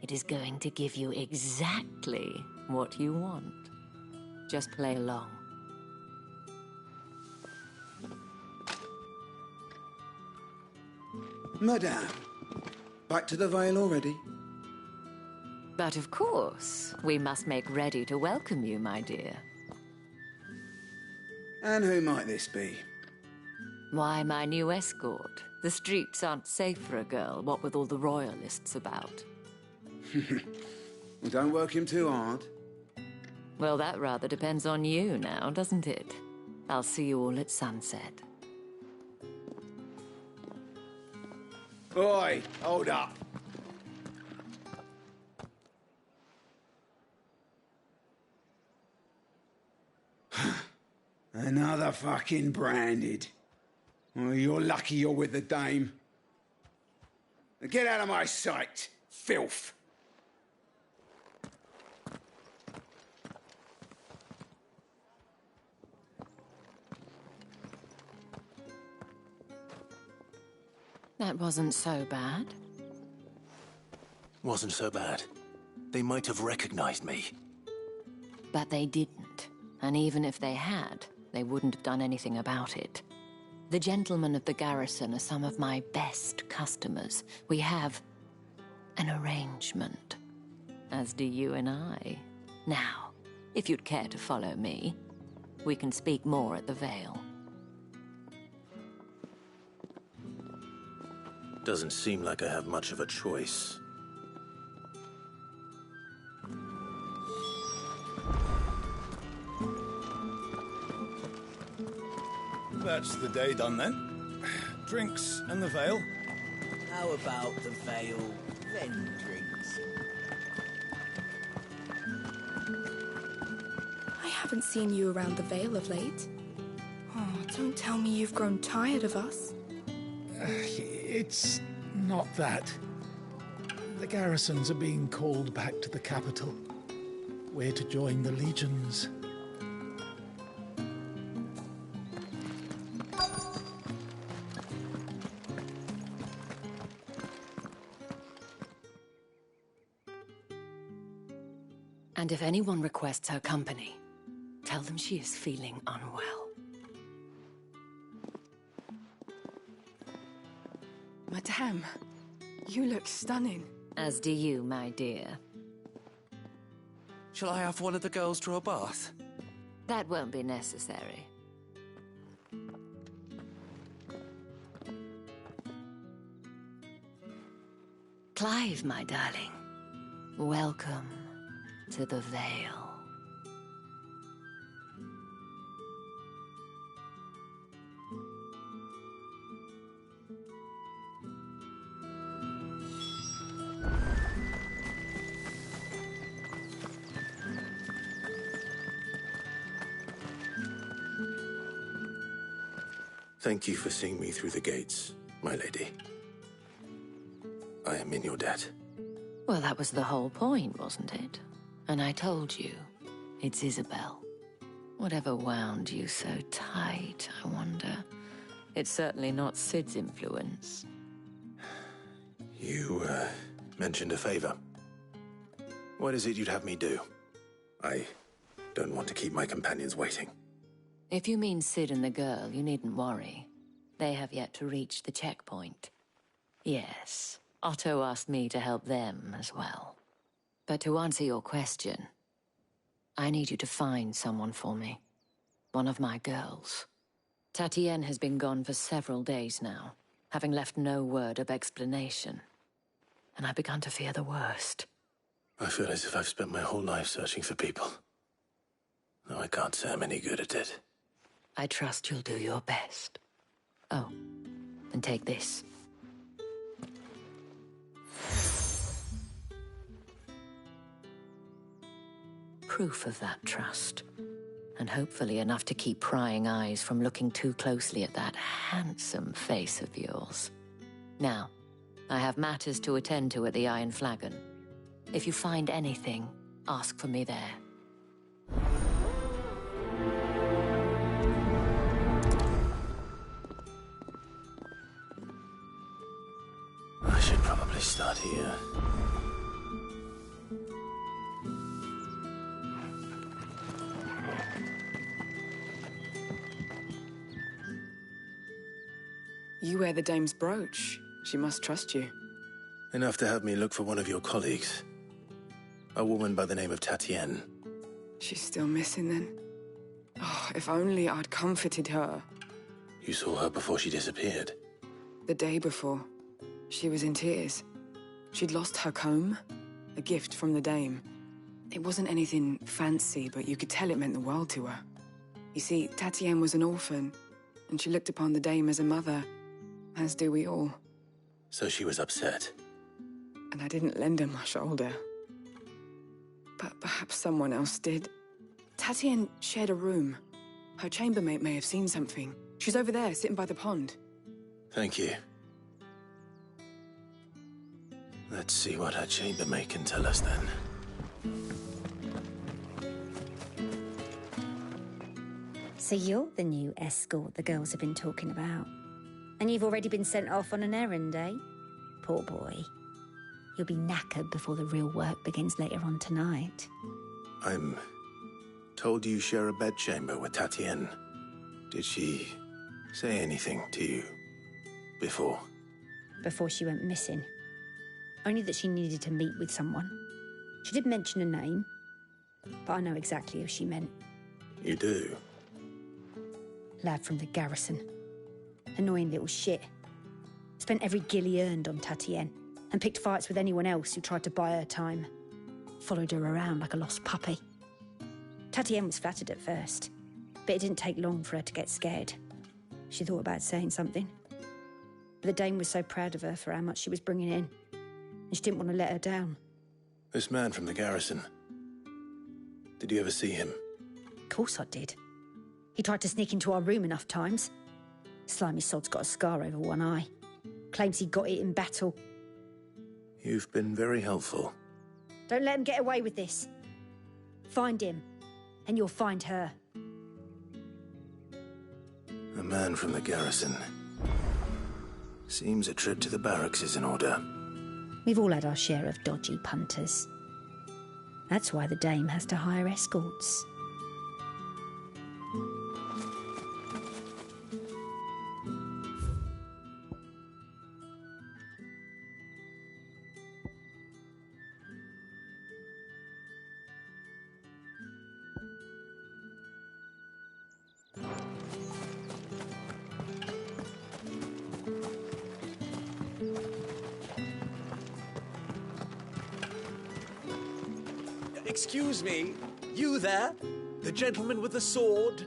it is going to give you exactly what you want. Just play along. Madame, back to the Vale already? But of course, we must make ready to welcome you, my dear. And who might this be? Why, my new escort. The streets aren't safe for a girl, what with all the royalists about. Well, don't work him too hard. Well, that rather depends on you now, doesn't it? I'll see you all at sunset. Oi, hold up. Another fucking branded. Oh, you're lucky you're with the dame. Get out of my sight, filth. That wasn't so bad. Wasn't so bad. They might have recognized me. But they didn't. And even if they had, they wouldn't have done anything about it. The gentlemen of the garrison are some of my best customers. We have an arrangement, as do you and I. Now, if you'd care to follow me, we can speak more at the Vale. Doesn't seem like I have much of a choice. That's the day done then. Drinks and the Vale. How about the Vale, then drinks? I haven't seen you around the Vale of late. Oh, don't tell me you've grown tired of us. It's not that. The garrisons are being called back to the capital. We're to join the legions. And if anyone requests her company, tell them she is feeling unwell. Madame, you look stunning. As do you, my dear. Shall I have one of the girls draw a bath? That won't be necessary. Clive, my darling. Welcome to the Vale. Thank you for seeing me through the gates, my lady. I am in your debt. Well, that was the whole point, wasn't it? And I told you, it's Isabel. Whatever wound you so tight, I wonder. It's certainly not Sid's influence. You, mentioned a favor. What is it you'd have me do? I don't want to keep my companions waiting. If you mean Sid and the girl, you needn't worry. They have yet to reach the checkpoint. Yes, Otto asked me to help them as well. But to answer your question, I need you to find someone for me. One of my girls. Tatienne has been gone for several days now, having left no word of explanation. and I begun to fear the worst. I feel as if I've spent my whole life searching for people. Though I can't say I'm any good at it. I trust you'll do your best. Oh, and take this. Proof of that trust. And hopefully enough to keep prying eyes from looking too closely at that handsome face of yours. Now, I have matters to attend to at the Iron Flagon. If you find anything, ask for me there. I should probably start here. You wear the dame's brooch. She must trust you. Enough to have me look for one of your colleagues. A woman by the name of Tatienne. She's still missing then. Oh, if only I'd comforted her. You saw her before she disappeared? The day before. She was in tears. She'd lost her comb, a gift from the dame. It wasn't anything fancy, but you could tell it meant the world to her. You see, Tatienne was an orphan, and she looked upon the dame as a mother, as do we all. So she was upset. And I didn't lend her my shoulder. But perhaps someone else did. Tatienne shared a room. Her chambermaid may have seen something. She's over there, sitting by the pond. Thank you. Let's see what her chambermaid can tell us then. So you're the new escort the girls have been talking about. And you've already been sent off on an errand, eh? Poor boy. You'll be knackered before the real work begins later on tonight. I'm told you share a bedchamber with Tatienne. Did she say anything to you before? Before she went missing. Only that she needed to meet with someone. She did mention a name, but I know exactly who she meant. You do? Lad from the garrison. Annoying little shit. Spent every guil he earned on Tatienne, and picked fights with anyone else who tried to buy her time. Followed her around like a lost puppy. Tatienne was flattered at first, but it didn't take long for her to get scared. She thought about saying something. But the dame was so proud of her for how much she was bringing in, and she didn't want to let her down. This man from the garrison. Did you ever see him? Of course I did. He tried to sneak into our room enough times. Slimy sod's got a scar over one eye. Claims he got it in battle. You've been very helpful. Don't let him get away with this. Find him, and you'll find her. A man from the garrison. Seems a trip to the barracks is in order. We've all had our share of dodgy punters. That's why the dame has to hire escorts. Excuse me, you there? The gentleman with the sword?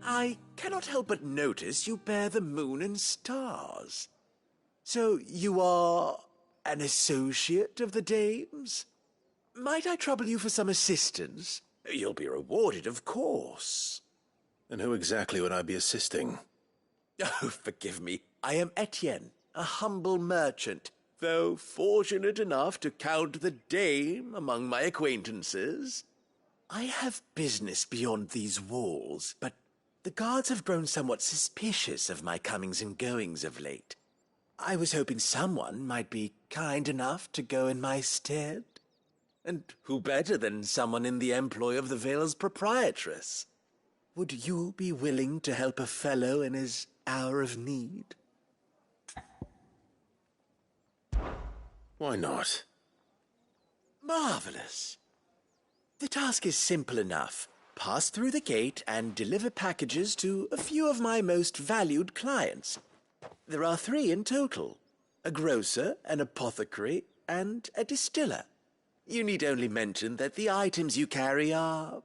I cannot help but notice you bear the moon and stars. So you are an associate of the dame's? Might I trouble you for some assistance? You'll be rewarded, of course. And who exactly would I be assisting? Oh, forgive me. I am Etienne, a humble merchant, though fortunate enough to count the dame among my acquaintances. I have business beyond these walls, but the guards have grown somewhat suspicious of my comings and goings of late. I was hoping someone might be kind enough to go in my stead. And who better than someone in the employ of the Vale's proprietress? Would you be willing to help a fellow in his hour of need? Why not? Marvelous. The task is simple enough. Pass through the gate and deliver packages to a few of my most valued clients. There are 3 in total. a grocer, an apothecary, and a distiller. You need only mention that the items you carry are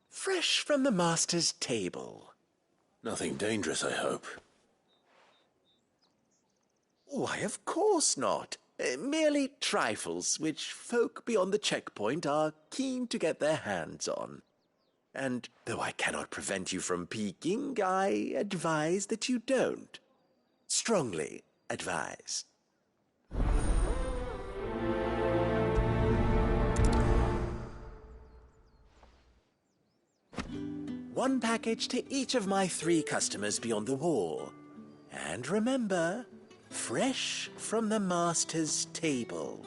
fresh from the master's table. Nothing dangerous, I hope. Why, of course not. Merely trifles which folk beyond the checkpoint are keen to get their hands on. And though I cannot prevent you from peeking, I advise that you don't. Strongly advise. One package to each of my 3 customers beyond the wall. And remember, fresh from the master's table.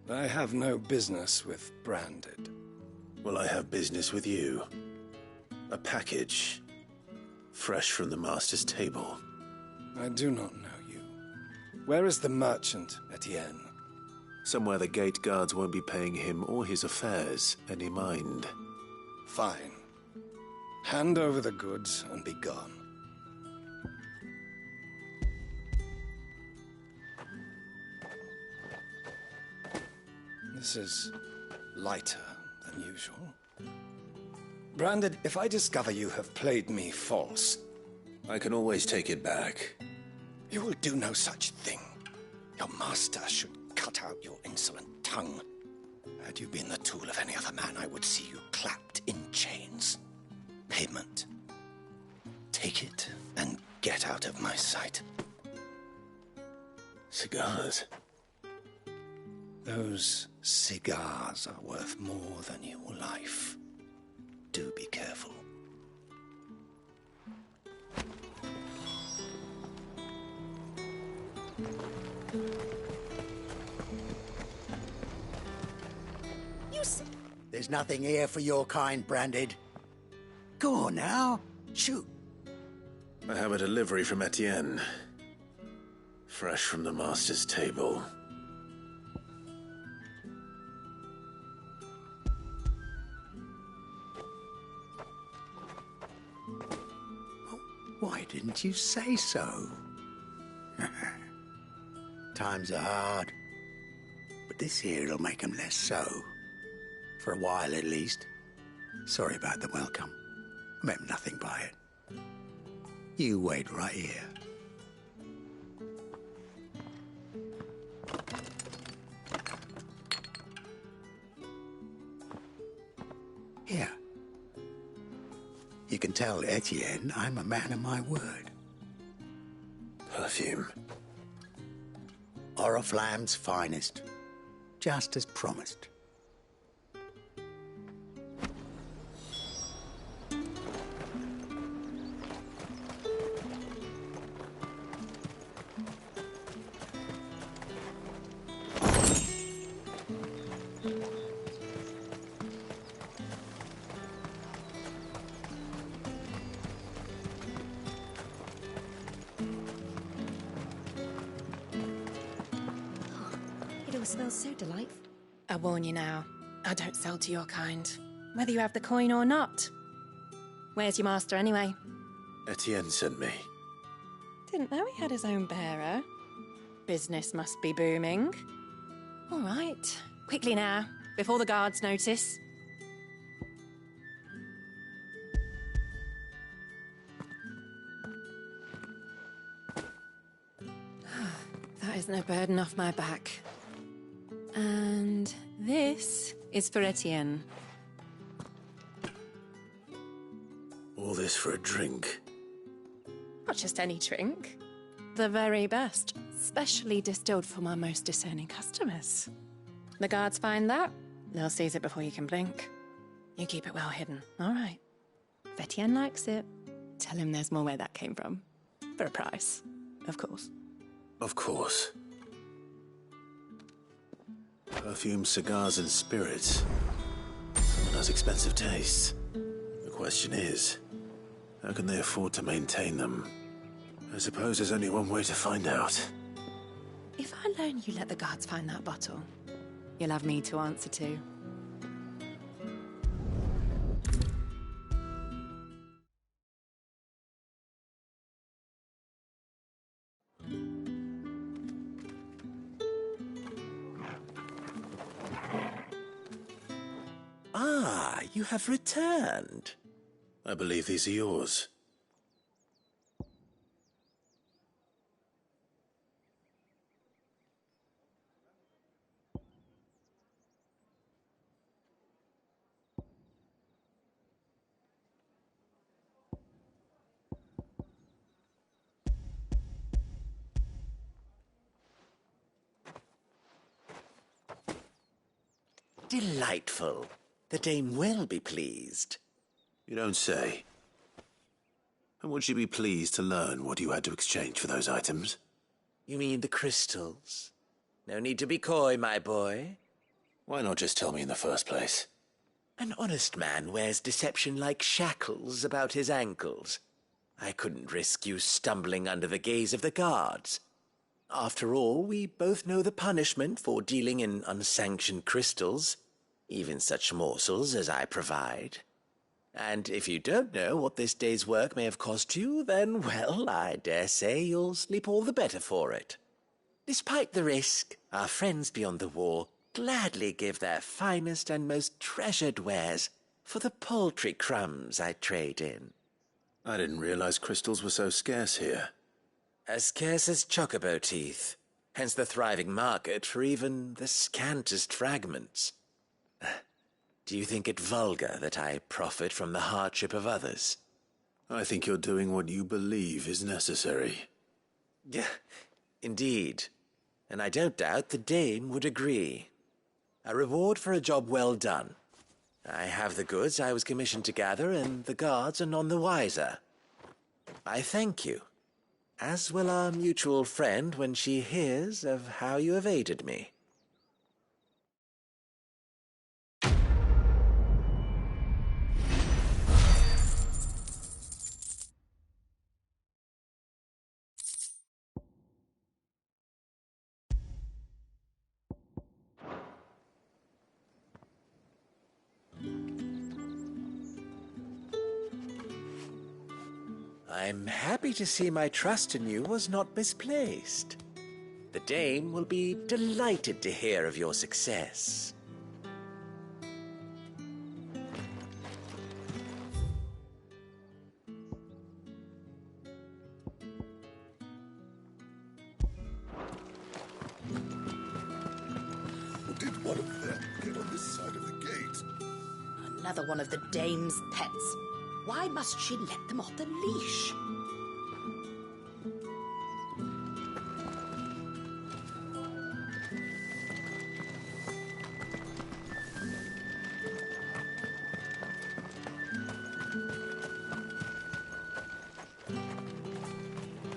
I have no business with Branded. Well, I have business with you. A package, fresh from the master's table. I do not know you. Where is the merchant, Etienne? Somewhere the gate guards won't be paying him or his affairs any mind. Fine. Hand over the goods and be gone. This is lighter than usual. Branded, if I discover you have played me false... I can always take it back. You will do no such thing. Your master should cut out your insolent tongue. Had you been the tool of any other man, I would see you clapped in chains. Payment. Take it and get out of my sight. Cigars? Those cigars are worth more than your life. Do be careful. There's nothing here for your kind, Branded. Go on now, shoot. I have a delivery from Etienne. Fresh from the master's table. Why didn't you say so? Times are hard, but this here'll make them less so. For a while, at least. Sorry about the welcome. I meant nothing by it. You wait right here. Here. You can tell Etienne I'm a man of my word. Perfume. Oriflamme's finest. Just as promised. It all smells so delightful. I warn you now, I don't sell to your kind, whether you have the coin or not. Where's your master, anyway? Etienne sent me. Didn't know he had his own bearer. Business must be booming. All right, quickly now, before the guards notice. That isn't a burden off my back. And this is for Etienne. All this for a drink? Not just any drink. The very best, specially distilled for my most discerning customers. The guards find that, they'll seize it before you can blink. You keep it well hidden, all right? If Etienne likes it, tell him there's more where that came from. For a price, of course. Of course. Perfume, cigars, and spirits. Someone has expensive tastes. The question is, how can they afford to maintain them? I suppose there's only one way to find out. If I learn you let the guards find that bottle, you'll have me to answer to. Ah, you have returned. I believe these are yours. Delightful. The dame will be pleased. You don't say. And would she be pleased to learn what you had to exchange for those items? You mean the crystals? No need to be coy, my boy. Why not just tell me in the first place? An honest man wears deception like shackles about his ankles. I couldn't risk you stumbling under the gaze of the guards. After all, we both know the punishment for dealing in unsanctioned crystals, even such morsels as I provide. And if you don't know what this day's work may have cost you, then, well, I dare say you'll sleep all the better for it. Despite the risk, our friends beyond the wall gladly give their finest and most treasured wares for the paltry crumbs I trade in. I didn't realize crystals were so scarce here. As scarce as chocobo teeth, hence the thriving market for even the scantest fragments. Do you think it vulgar that I profit from the hardship of others? I think you're doing what you believe is necessary. Yeah, indeed. And I don't doubt the dame would agree. A reward for a job well done. I have the goods I was commissioned to gather, and the guards are none the wiser. I thank you, as will our mutual friend when she hears of how you have aided me. I'm happy to see my trust in you was not misplaced. The dame will be delighted to hear of your success. Did one of them get on this side of the gate? Another one of the dame's pets. Why must she let them off the leash?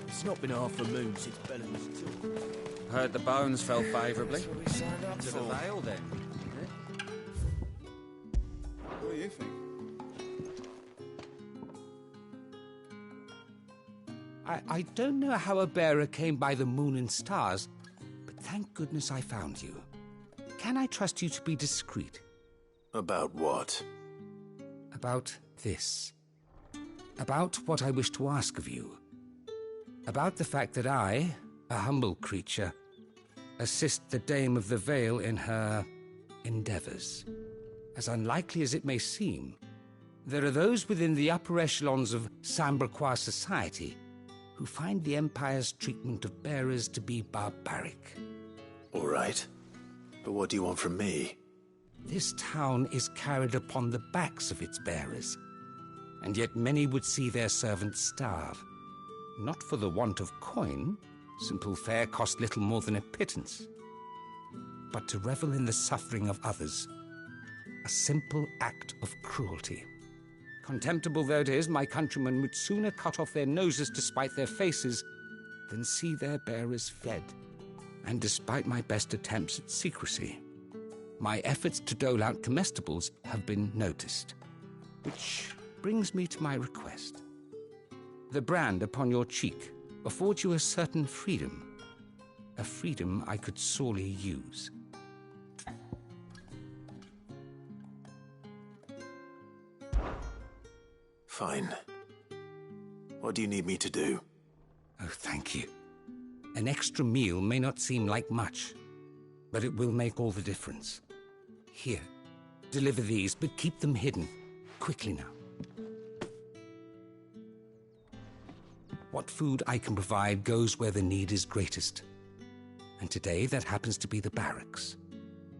It's not been half a moon since Bellamy's took. Heard the bones fell favourably. That's what we signed up To for. the Vale, then. What do you think? I don't know how a bearer came by the moon and stars, but thank goodness I found you. Can I trust you to be discreet? About what? About this. About what I wish to ask of you. About the fact that I, a humble creature, assist the Dame of the Vale in her endeavours. As unlikely as it may seem, there are those within the upper echelons of Samberquois society who find the Empire's treatment of bearers to be barbaric. All right. But what do you want from me? This town is carried upon the backs of its bearers, and yet many would see their servants starve. Not for the want of coin, simple fare cost little more than a pittance, but to revel in the suffering of others, a simple act of cruelty. Contemptible though it is, my countrymen would sooner cut off their noses to spite their faces than see their bearers fed. And despite my best attempts at secrecy, my efforts to dole out comestibles have been noticed. Which brings me to my request. The brand upon your cheek affords you a certain freedom. A freedom I could sorely use. Fine. What do you need me to do? Oh, thank you. An extra meal may not seem like much, but it will make all the difference. Here, deliver these, but keep them hidden. Quickly now. What food I can provide goes where the need is greatest. And today that happens to be the barracks.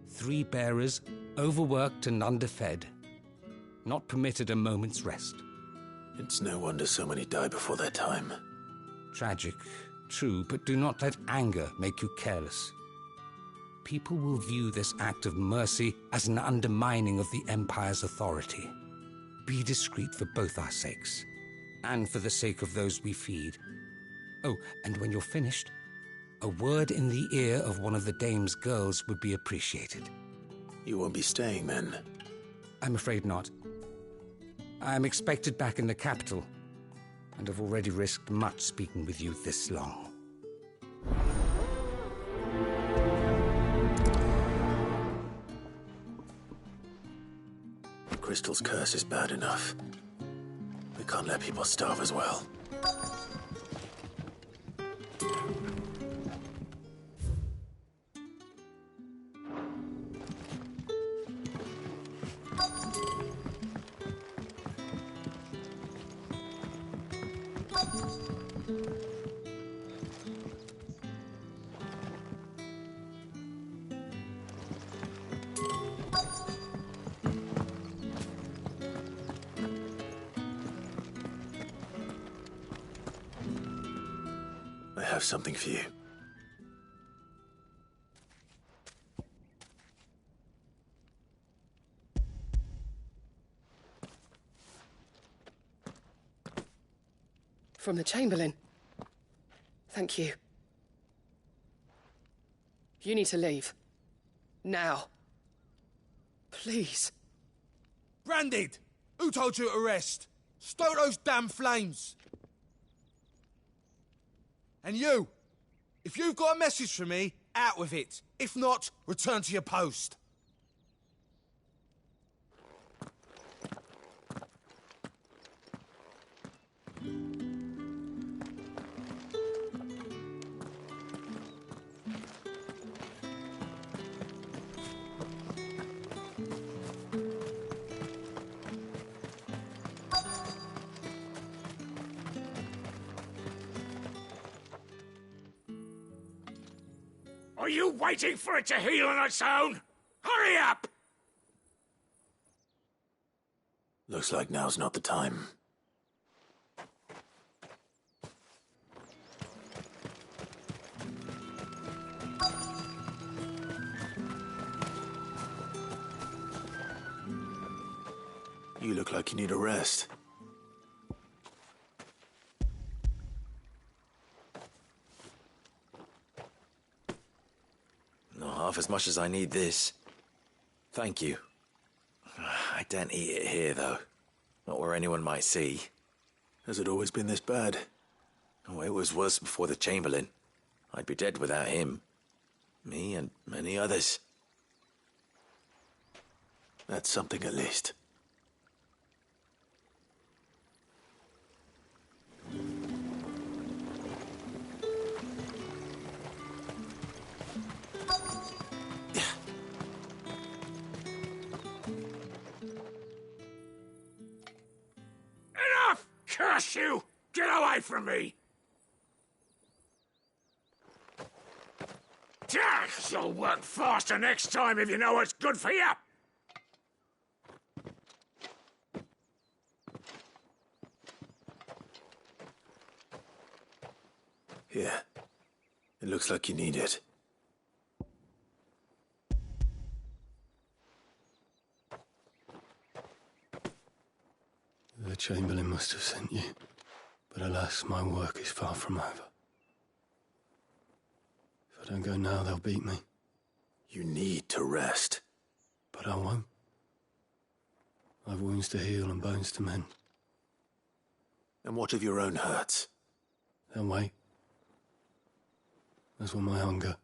3 bearers, overworked and underfed, not permitted a moment's rest. It's no wonder so many die before their time. Tragic, true, but do not let anger make you careless. People will view this act of mercy as an undermining of the Empire's authority. Be discreet for both our sakes, and for the sake of those we feed. Oh, and when you're finished, a word in the ear of one of the Dame's girls would be appreciated. You won't be staying then? I'm afraid not. I am expected back in the capital, and have already risked much speaking with you this long. Crystal's curse is bad enough. We can't let people starve as well. I have something for you. From the Chamberlain. Thank you. You need to leave. Now. Please. Branded! Who told you to rest? Stoke those damn flames! And you! If you've got a message for me, out with it. If not, return to your post. Are you waiting for it to heal on its own? Hurry up! Looks like now's not the time. You look like you need a rest. Not half as much as I need this. Thank you. I daren't eat it here, though. Not where anyone might see. Has it always been this bad? Oh, it was worse before the Chamberlain. I'd be dead without him. Me and many others. That's something at least. Enough! Curse you! Get away from me! You'll work faster next time if you know what's good for you! Here. It looks like you need it. The Chamberlain must have sent you, but alas, my work is far from over. If I don't go now, they'll beat me. You need to rest. But I won't. I've wounds to heal and bones to mend. And what of your own hurts? They'll wait. As will my hunger.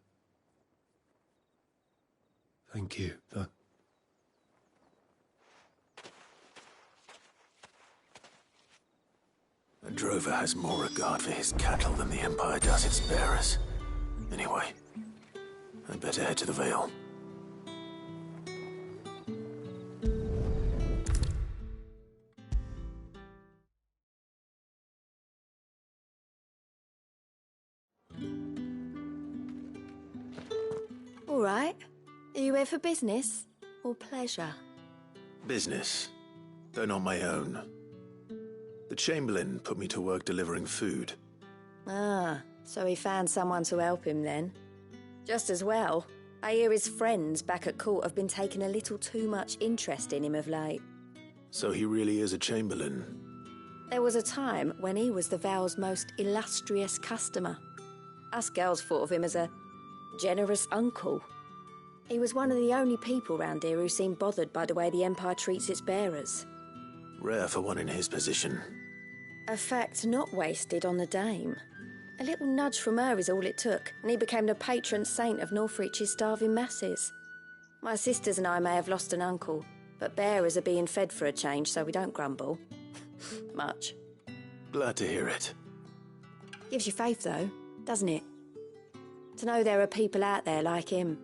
Thank you, though. A drover has more regard for his cattle than the Empire does its bearers. Anyway, I'd better head to the Vale. All right. Are you here for business or pleasure? Business, though not my own. The Chamberlain put me to work delivering food. Ah, so he found someone to help him then. Just as well. I hear his friends back at court have been taking a little too much interest in him of late. So he really is a Chamberlain. There was a time when he was the Vale's most illustrious customer. Us girls thought of him as a generous uncle. He was one of the only people round here who seemed bothered by the way the Empire treats its bearers. Rare for one in his position. A fact not wasted on the dame. A little nudge from her is all it took, and he became the patron saint of Northreach's starving masses. My sisters and I may have lost an uncle, but bearers are being fed for a change, so we don't grumble. Much. Glad to hear it. Gives you faith, though, doesn't it? To know there are people out there like him.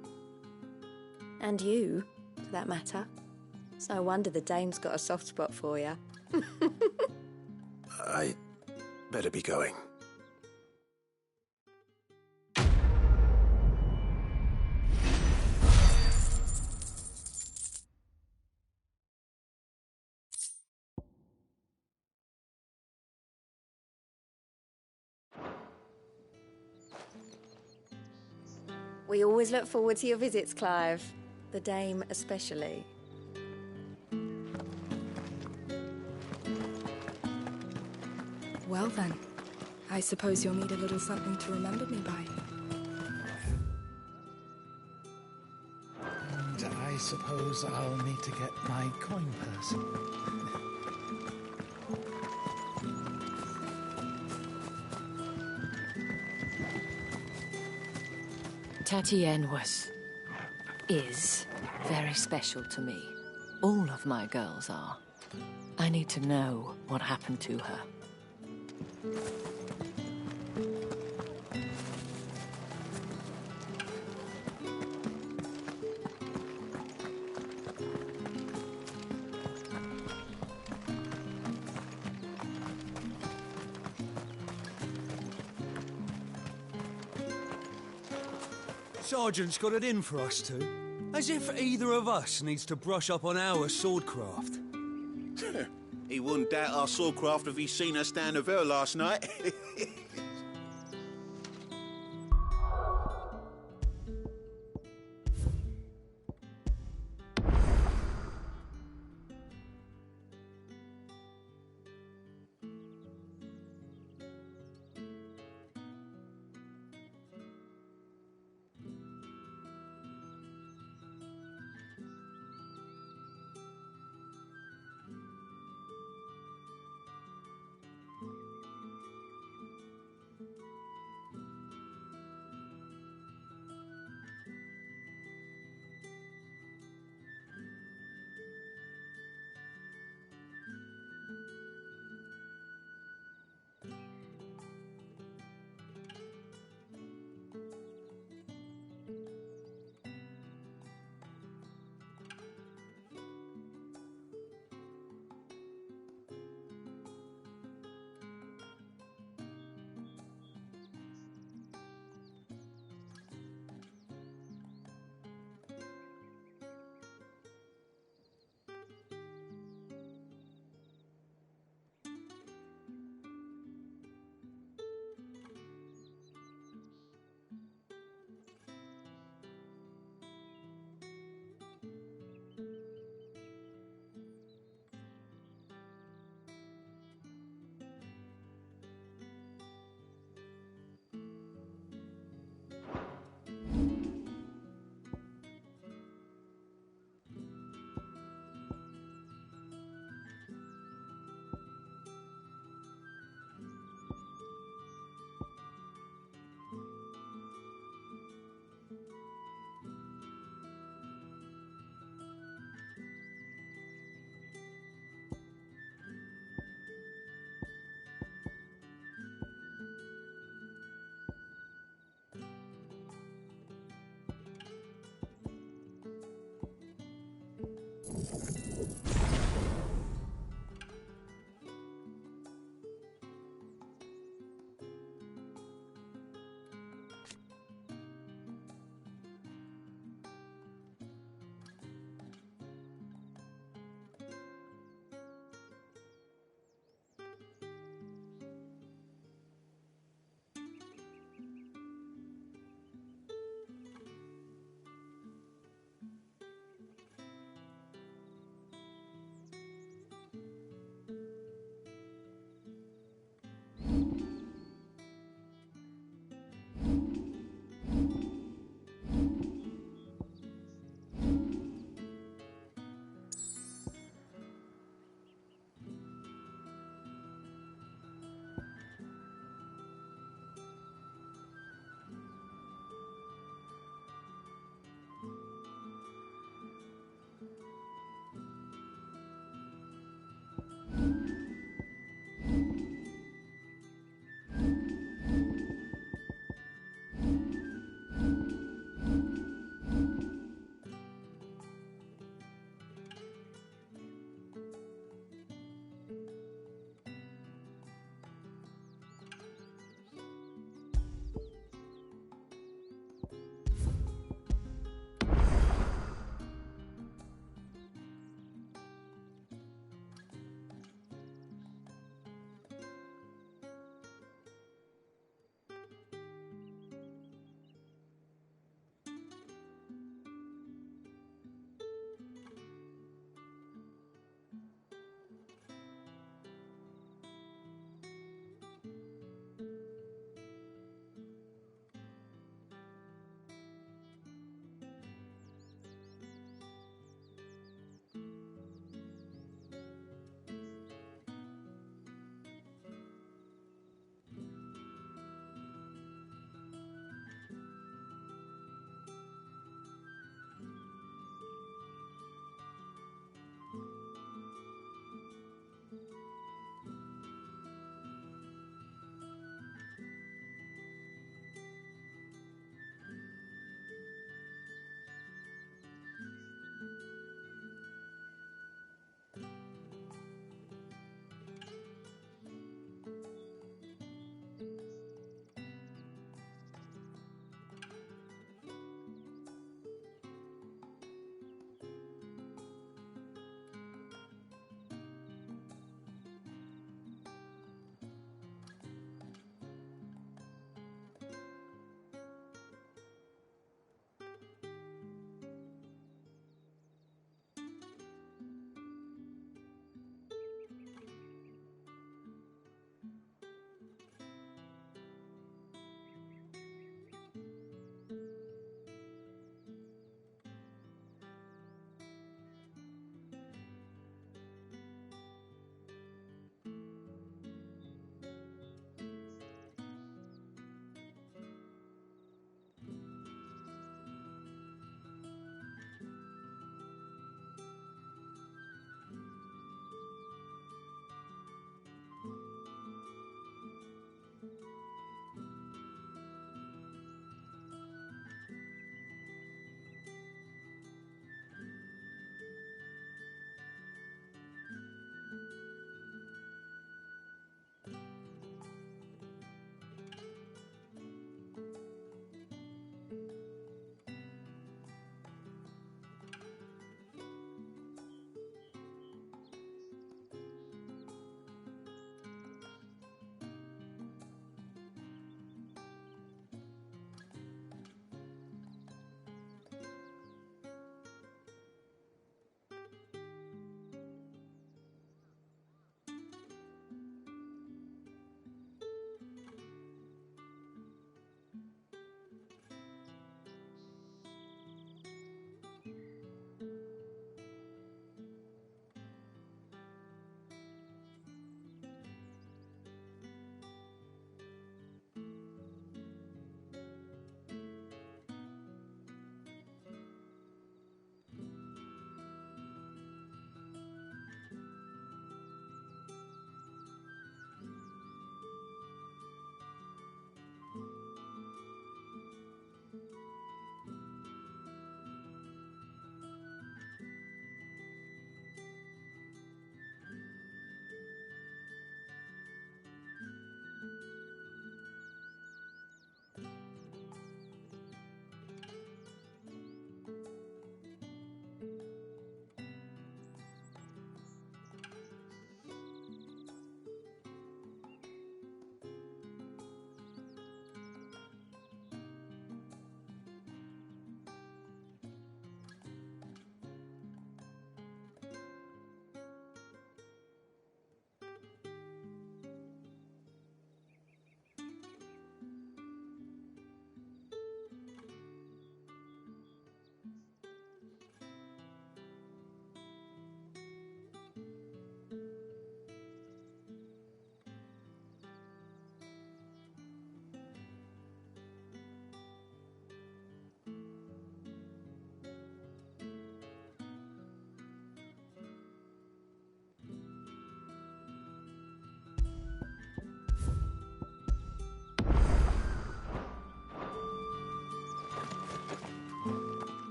And you, for that matter. It's no wonder the dame's got a soft spot for you. I better be going. We always look forward to your visits, Clive. The dame especially. Well then, I suppose you'll need a little something to remember me by. And I suppose I'll need to get my coin purse. Tatienne is very special to me. All of my girls are. I need to know what happened to her. Sergeant's got it in for us two. As if either of us needs to brush up on our swordcraft. He wouldn't doubt our swordcraft if he'd seen us down the Vale last night.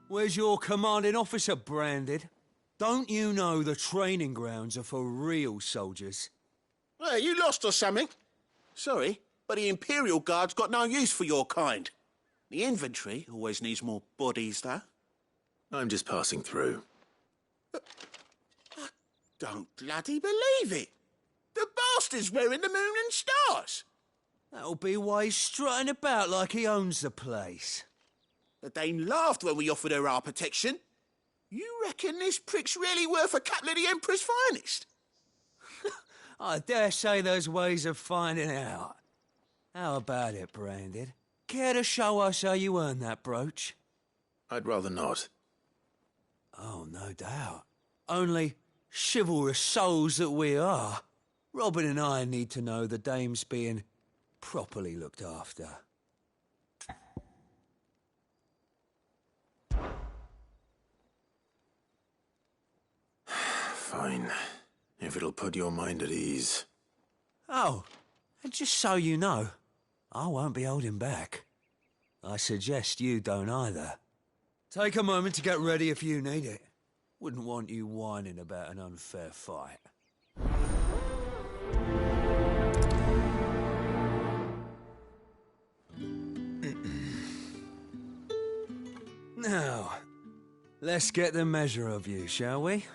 Where's your commanding officer branded? Don't you know the training grounds are for real soldiers? Hey, you lost or something? Sorry, but the Imperial Guard's got no use for your kind. The infantry always needs more bodies, though. I'm just passing through. I don't bloody believe it. The bastard's wearing the moon and stars. That'll be why he's strutting about like he owns the place. The Dane laughed when we offered her our protection. You reckon this prick's really worth a couple of the Emperor's finest? I dare say there's ways of finding out. How about it, Branded? Care to show us how you earned that brooch? I'd rather not. Oh, no doubt. Only chivalrous souls that we are, Robin and I need to know the dame's being properly looked after. Fine. If it'll put your mind at ease. Oh, and just so you know, I won't be holding back. I suggest you don't either. Take a moment to get ready if you need it. Wouldn't want you whining about an unfair fight. Now, let's get the measure of you, shall we?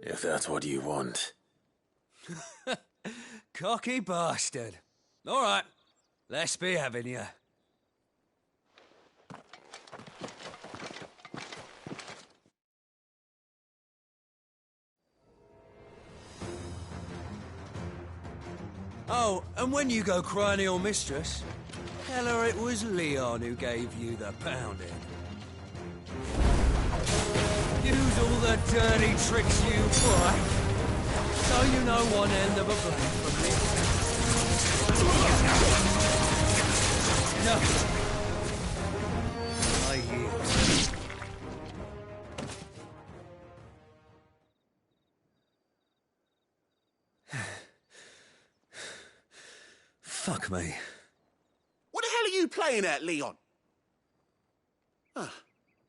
If that's what you want. Cocky bastard. All right, let's be having you. Oh, and when you go crying to your mistress, tell her it was Leon who gave you the pounding. Use all the dirty tricks you've got, so you know one end of a blade from the other. No. I yield. Fuck me. What the hell are you playing at, Leon?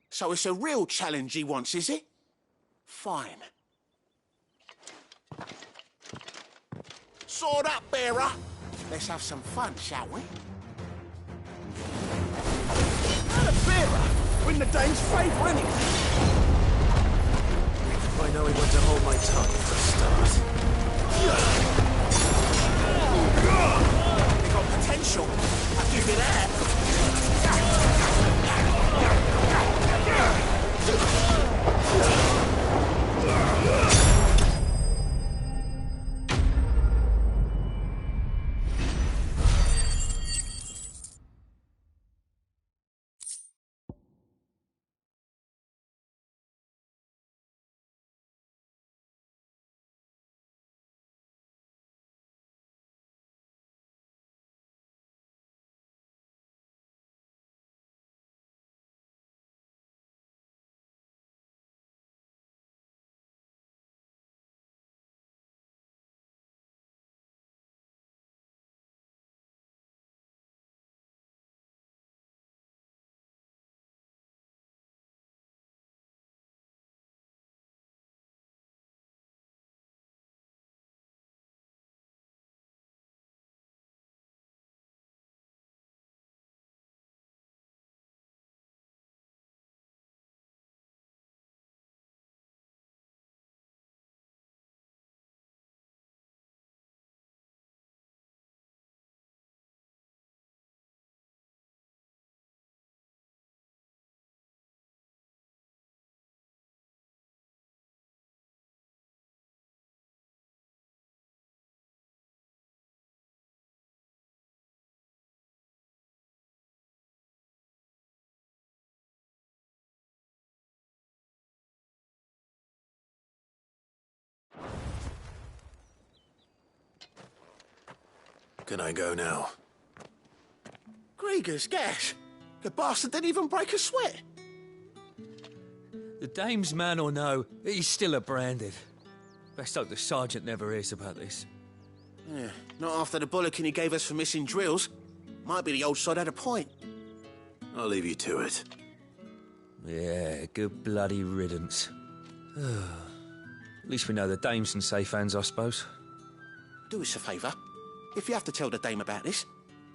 So it's a real challenge he wants, is it? Fine. Sword up, bearer. Let's have some fun, shall we? Not a bearer. We're in the Dane's favour, anyway. I know when to hold my tongue for a start. We got potential. I'll give you that. Can I go now? Grieger's gas. The bastard didn't even break a sweat. The dame's man or no, he's still a Branded. Best hope the sergeant never hears about this. Yeah, not after the bollocking he gave us for missing drills. Might be the old sod had a point. I'll leave you to it. Yeah, good bloody riddance. At least we know the dame's in safe hands, I suppose. Do us a favour. If you have to tell the dame about this,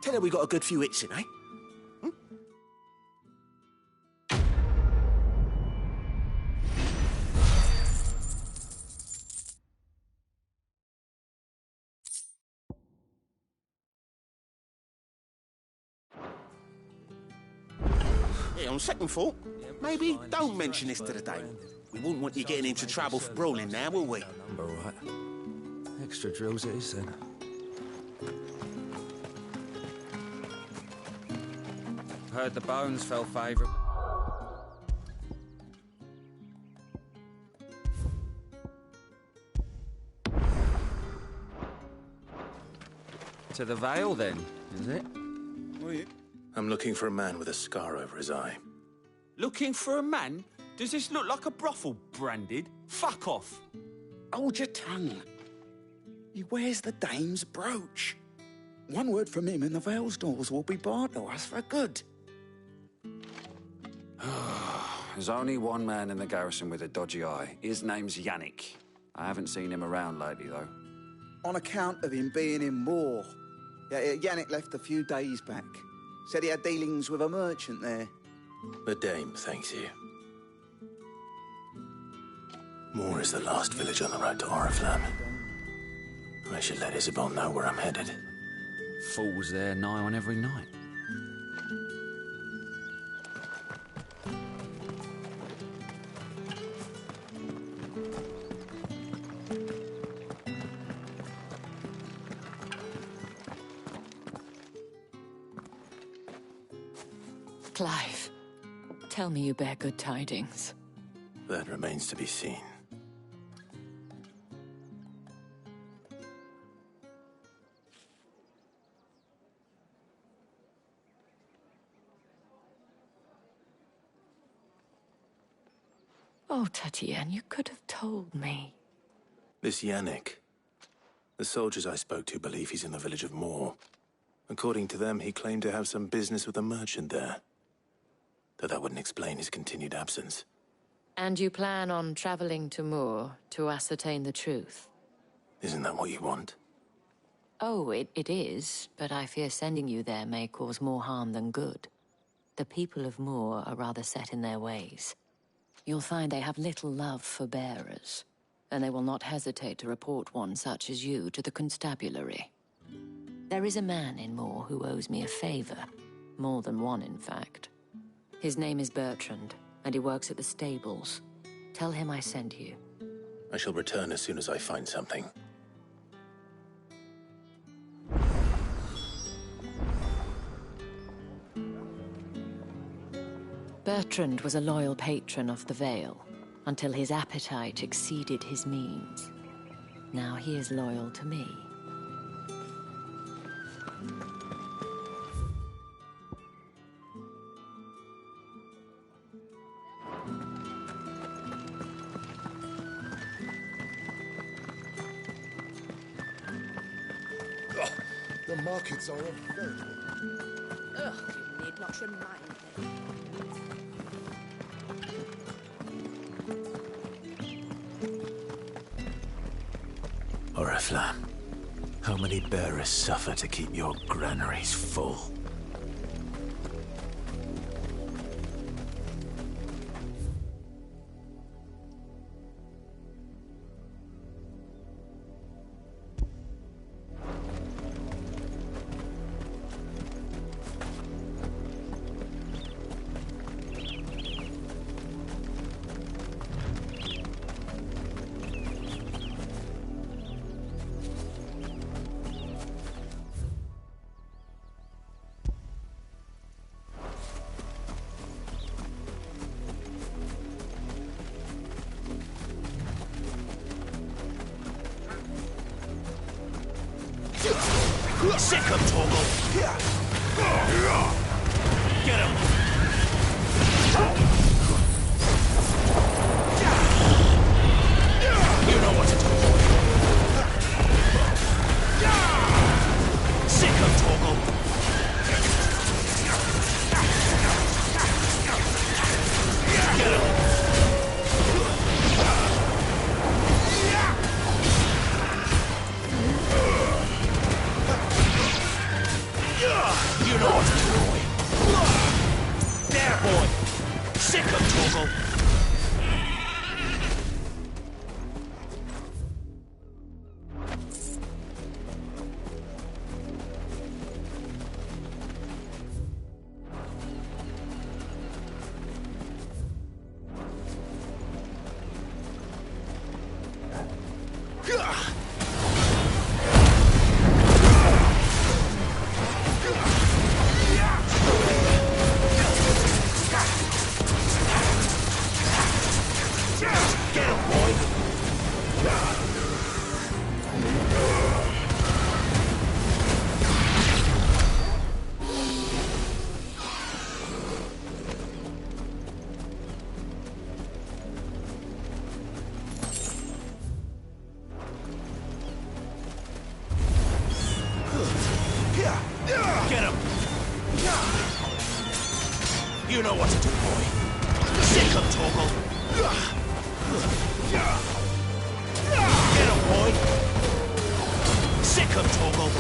tell her we got a good few hits in, eh? On second thought, maybe don't mention this to the dame. We wouldn't want you getting into trouble for brawling now, will we? All right. Extra drills it is, then. Heard the bones fell favourable. To the Vale, then, is it? I'm looking for a man with a scar over his eye. Looking for a man? Does this look like a brothel, Branded? Fuck off! Hold your tongue. He wears the dame's brooch. One word from him and the Vale's doors will be barred to us for good. There's only one man in the garrison with a dodgy eye. His name's Yannick. I haven't seen him around lately, though. On account of him being in war. Yeah, Yannick left a few days back. Said he had dealings with a merchant there. The dame thanks you. Moor is the last village on the road to Oriflamme. I should let Isabel know where I'm headed. Falls there nigh on every night. Clive, tell me you bear good tidings. That remains to be seen. Oh, Tatienne, you could have told me. This Yannick. The soldiers I spoke to believe he's in the village of Moor. According to them, he claimed to have some business with a merchant there. Though that wouldn't explain his continued absence. And you plan on traveling to Moor to ascertain the truth? Isn't that what you want? Oh, it is, but I fear sending you there may cause more harm than good. The people of Moor are rather set in their ways. You'll find they have little love for bearers, and they will not hesitate to report one such as you to the constabulary. There is a man in Moor who owes me a favor. More than one, in fact. His name is Bertrand, and he works at the stables. Tell him I sent you. I shall return as soon as I find something. Bertrand was a loyal patron of the Vale, until his appetite exceeded his means. Now he is loyal to me. The markets are a very... Ugh, you need not remind me. Oriflamme, how many bearers suffer to keep your granaries full? Sick of Torgal! Get him! You know what to do. Sick of Torgal! There, boy! Sick of Torgal! Get him! You know what to do, boy. Sick of Torgal! Get him, boy! Sick of Torgal!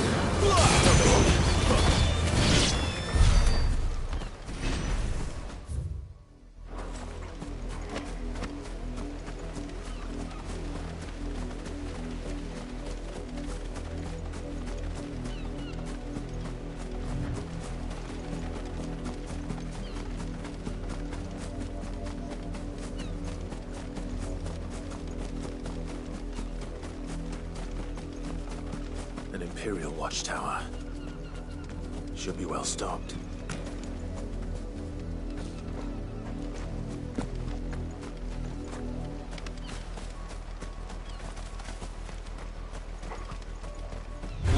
An Imperial watchtower. Should be well stocked.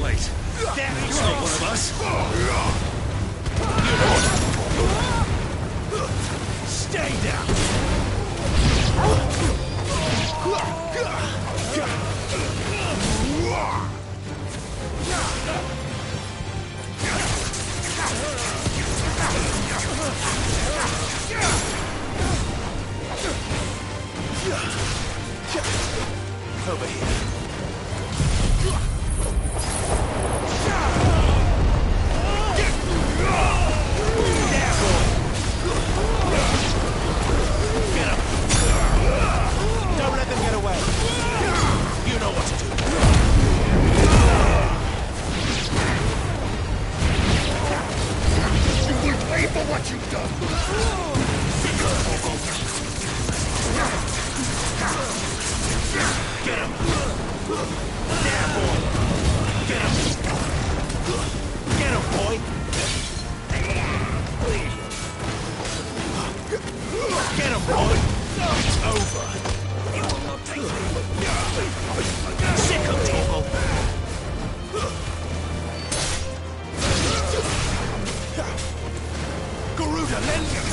Wait. Damn it, you're not one of us! Stay down! Over here. Get him! Don't let them get away! You know what to do. You will pay for what you've done! Get him! There, boy! Get him! Get him, boy! Get him, boy! It's over! You will not take me! Sick of Torgal! Garuda, lend him!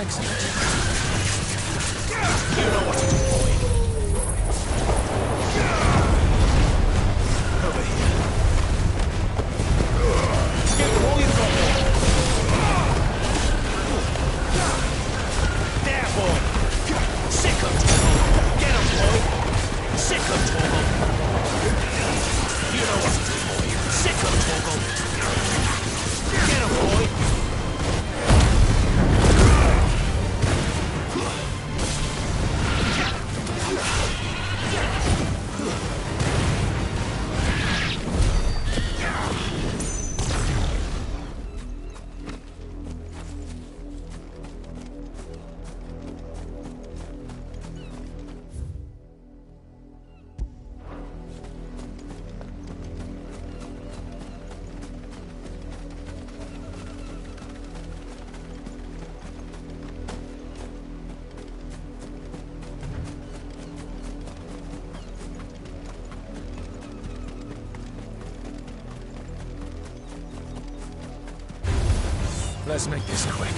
Excellent. You know what to do, boy. Over here. Give them all you've got, boy. There, boy. Sick of Torgal. Get him, boy. Sick of Torgal. You know what to do, boy. Sick of Torgal. Get him, boy. Let's make this quick.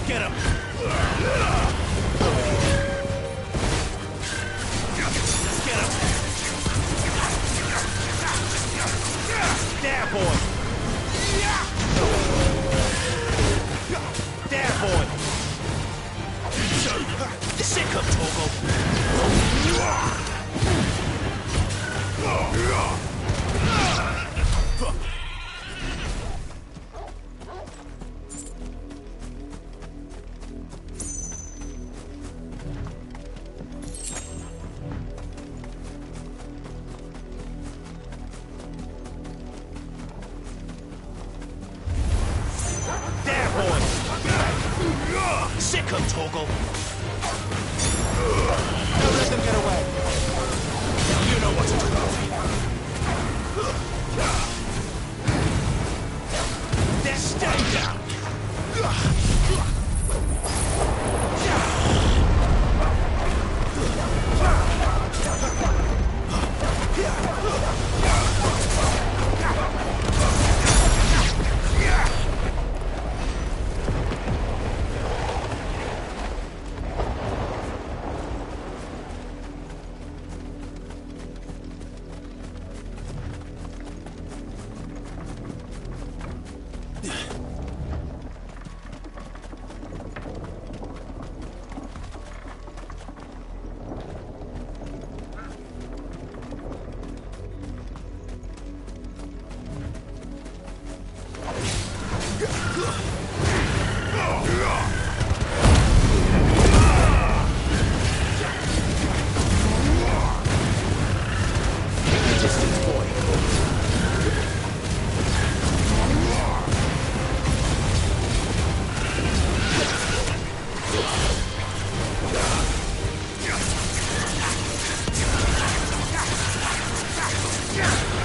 Get him! Let's get him! There, boy! There, boy! Sick him, Torgal! Sick him, Torgal! Don't let them get away! You know what to do, Alfie. Then stay down!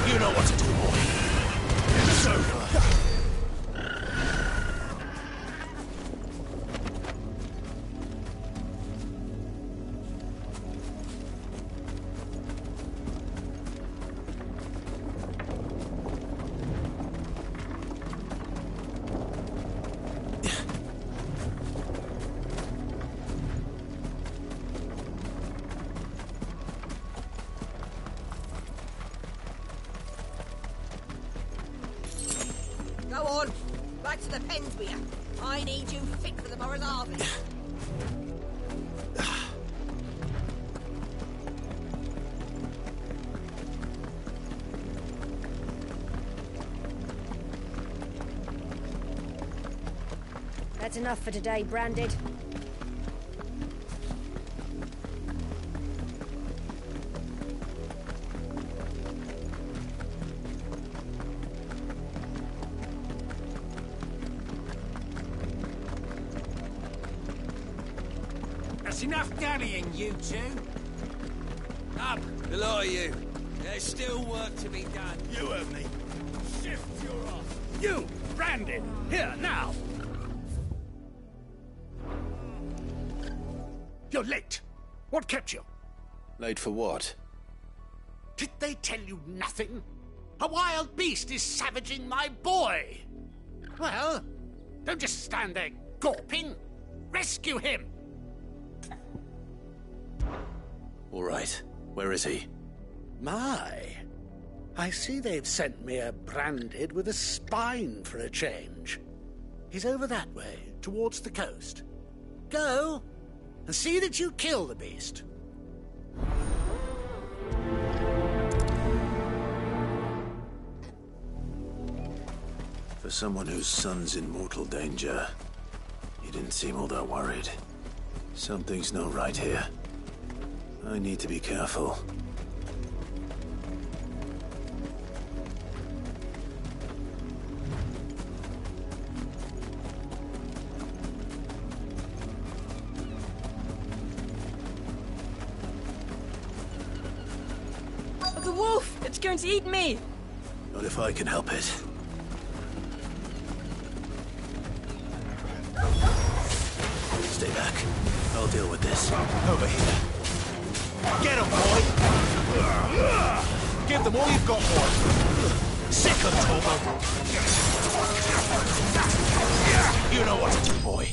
You know what to do, boy. It's over. Go on. Back to the pens with you. I need you fit for the morrow's harvest. That's enough for today, Branded. That's enough dallying, you two. Up, the lot of you. There's still work to be done. You heard me. Shift your ass. You, Brandon, here, now. You're late. What kept you? Late for what? Did they tell you nothing? A wild beast is savaging my boy. Well, don't just stand there gawping. Rescue him. All right. Where is he? My. I see they've sent me a Branded with a spine for a change. He's over that way, towards the coast. Go, and see that you kill the beast. For someone whose son's in mortal danger, he didn't seem all that worried. Something's not right here. I need to be careful. The wolf! It's going to eat me! Not if I can help it. I'll deal with this. Over here. Get him, boy! Give them all you've got, boy! Sick of Torgal! You know what to do, boy.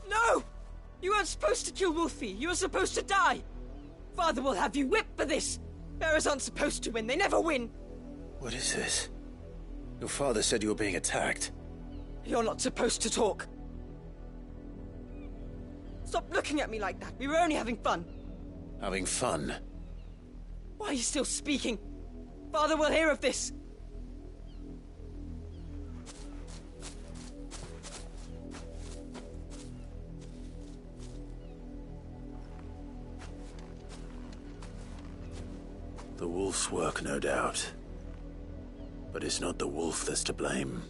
No! You weren't supposed to kill Wolfie. You were supposed to die. Father will have you whipped for this. Bearers aren't supposed to win. They never win. What is this? Your father said you were being attacked. You're not supposed to talk. Stop looking at me like that. We were only having fun. Having fun? Why are you still speaking? Father will hear of this. The wolf's work, no doubt. But it's not the wolf that's to blame.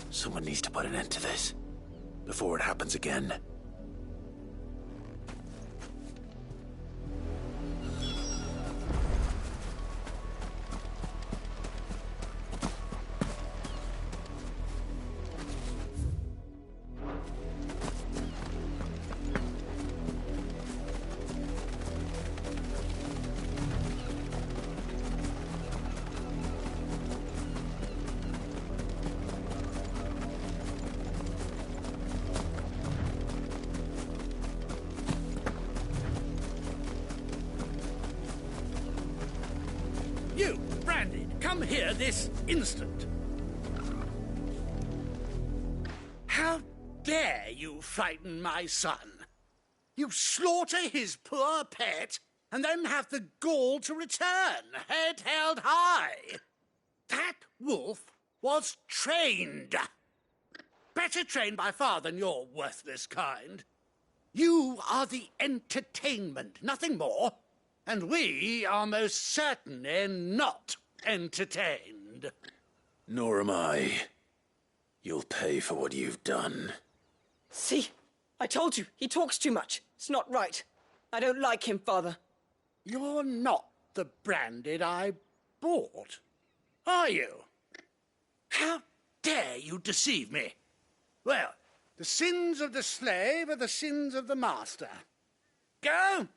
Someone needs to put an end to this, before it happens again. You, Branded, come here this instant. How dare you frighten my son? You slaughter his poor pet, and then have the gall to return, head held high. That wolf was trained. Better trained by far than your worthless kind. You are the entertainment, nothing more. And we are most certainly not entertained. Nor am I. You'll pay for what you've done. See? I told you, he talks too much. It's not right. I don't like him, Father. You're not the Branded I bought, are you? How dare you deceive me? Well, the sins of the slave are the sins of the master. Go!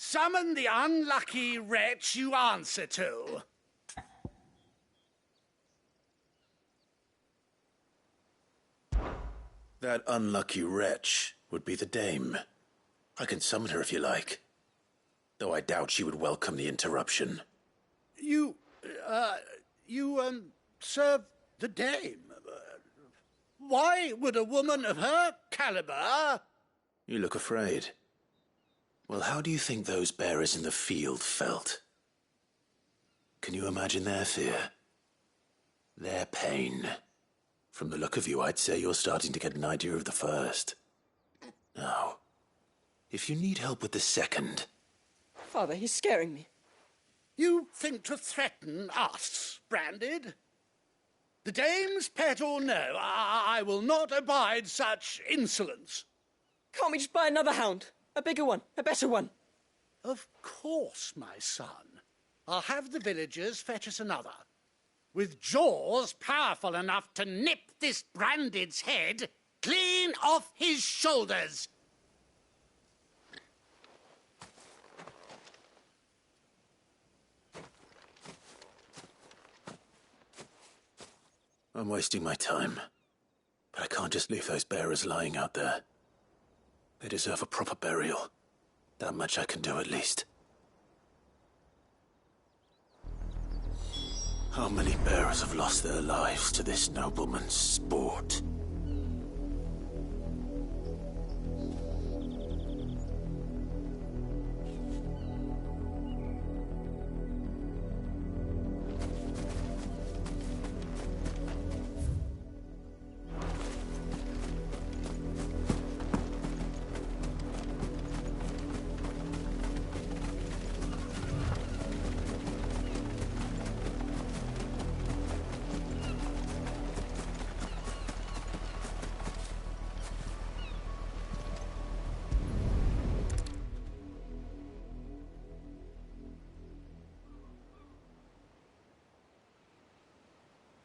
Summon the unlucky wretch you answer to. That unlucky wretch would be the dame. I can summon her if you like. Though I doubt she would welcome the interruption. You serve the dame. Why would a woman of her caliber... You look afraid. Well, how do you think those bearers in the field felt? Can you imagine their fear? Their pain? From the look of you, I'd say you're starting to get an idea of the first. Now, if you need help with the second... Father, he's scaring me. You think to threaten us, Branded? The dame's pet or no, I will not abide such insolence. Can't we just buy another hound? A bigger one, a better one. Of course, my son. I'll have the villagers fetch us another. With jaws powerful enough to nip this Branded's head clean off his shoulders. I'm wasting my time. But I can't just leave those bearers lying out there. They deserve a proper burial. That much I can do at least. How many bearers have lost their lives to this nobleman's sport?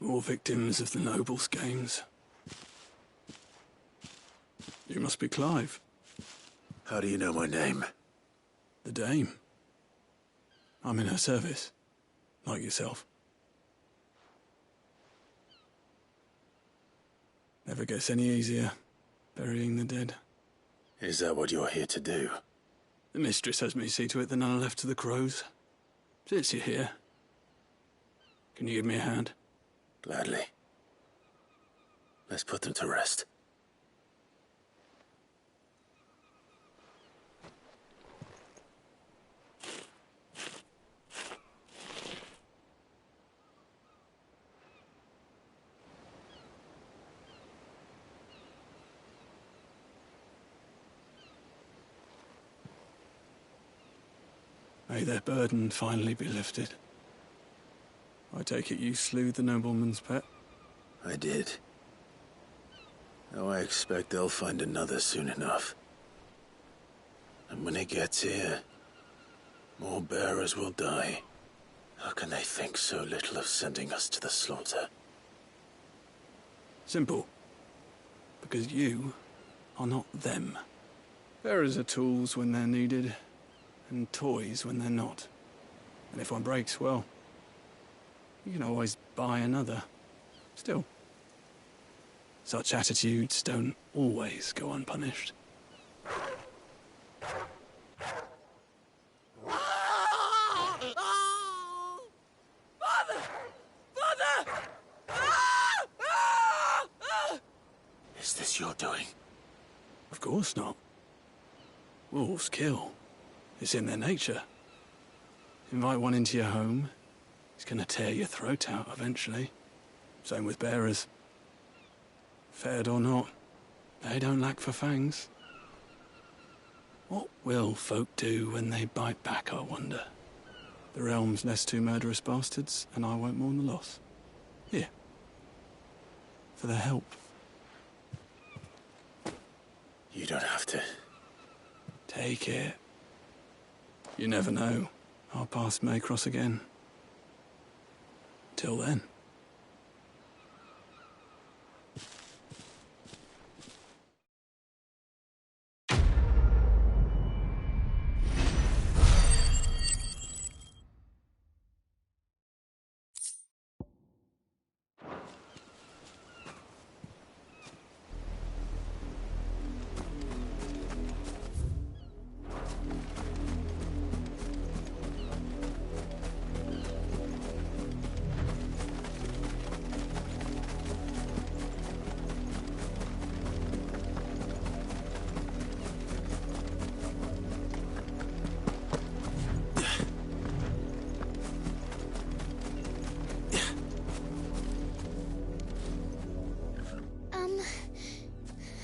More victims of the nobles' games. You must be Clive. How do you know my name? The Dame. I'm in her service, like yourself. Never gets any easier, burying the dead. Is that what you're here to do? The mistress has me see to it that none are left to the crows. Since you're here, can you give me a hand? Gladly. Let's put them to rest. May their burden finally be lifted. I take it you slew the nobleman's pet? I did. Now I expect they'll find another soon enough. And when it gets here, more bearers will die. How can they think so little of sending us to the slaughter? Simple. Because you are not them. Bearers are tools when they're needed, and toys when they're not. And if one breaks, well, you can always buy another. Still, such attitudes don't always go unpunished. Father! Father! Is this your doing? Of course not. Wolves kill. It's in their nature. Invite one into your home, he's gonna tear your throat out eventually. Same with bearers. Fed or not, they don't lack for fangs. What will folk do when they bite back, I wonder? The realm's less two murderous bastards, and I won't mourn the loss. Here. For their help. You don't have to. Take it. You never know. Our paths may cross again. Till then.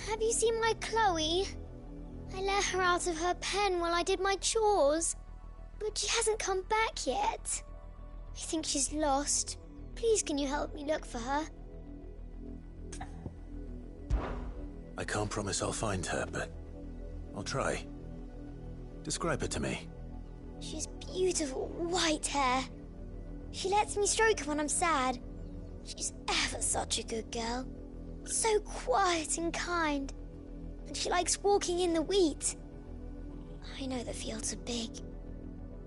Have you seen my Chloe? I let her out of her pen while I did my chores, but she hasn't come back yet. I think she's lost. Please, can you help me look for her? I can't promise I'll find her, but I'll try. Describe her to me. She's beautiful white hair. She lets me stroke her when I'm sad. She's ever such a good girl. So quiet and kind. And she likes walking in the wheat. I know the fields are big,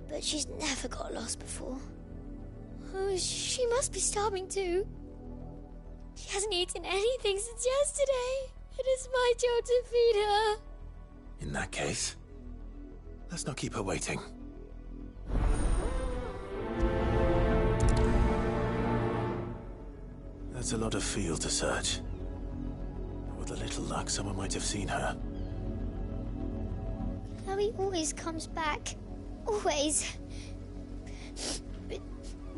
but she's never got lost before. Oh, she must be starving too. She hasn't eaten anything since yesterday. It is my job to feed her. In that case, let's not keep her waiting. That's a lot of field to search. With a little luck, someone might have seen her. Chloe always comes back. Always.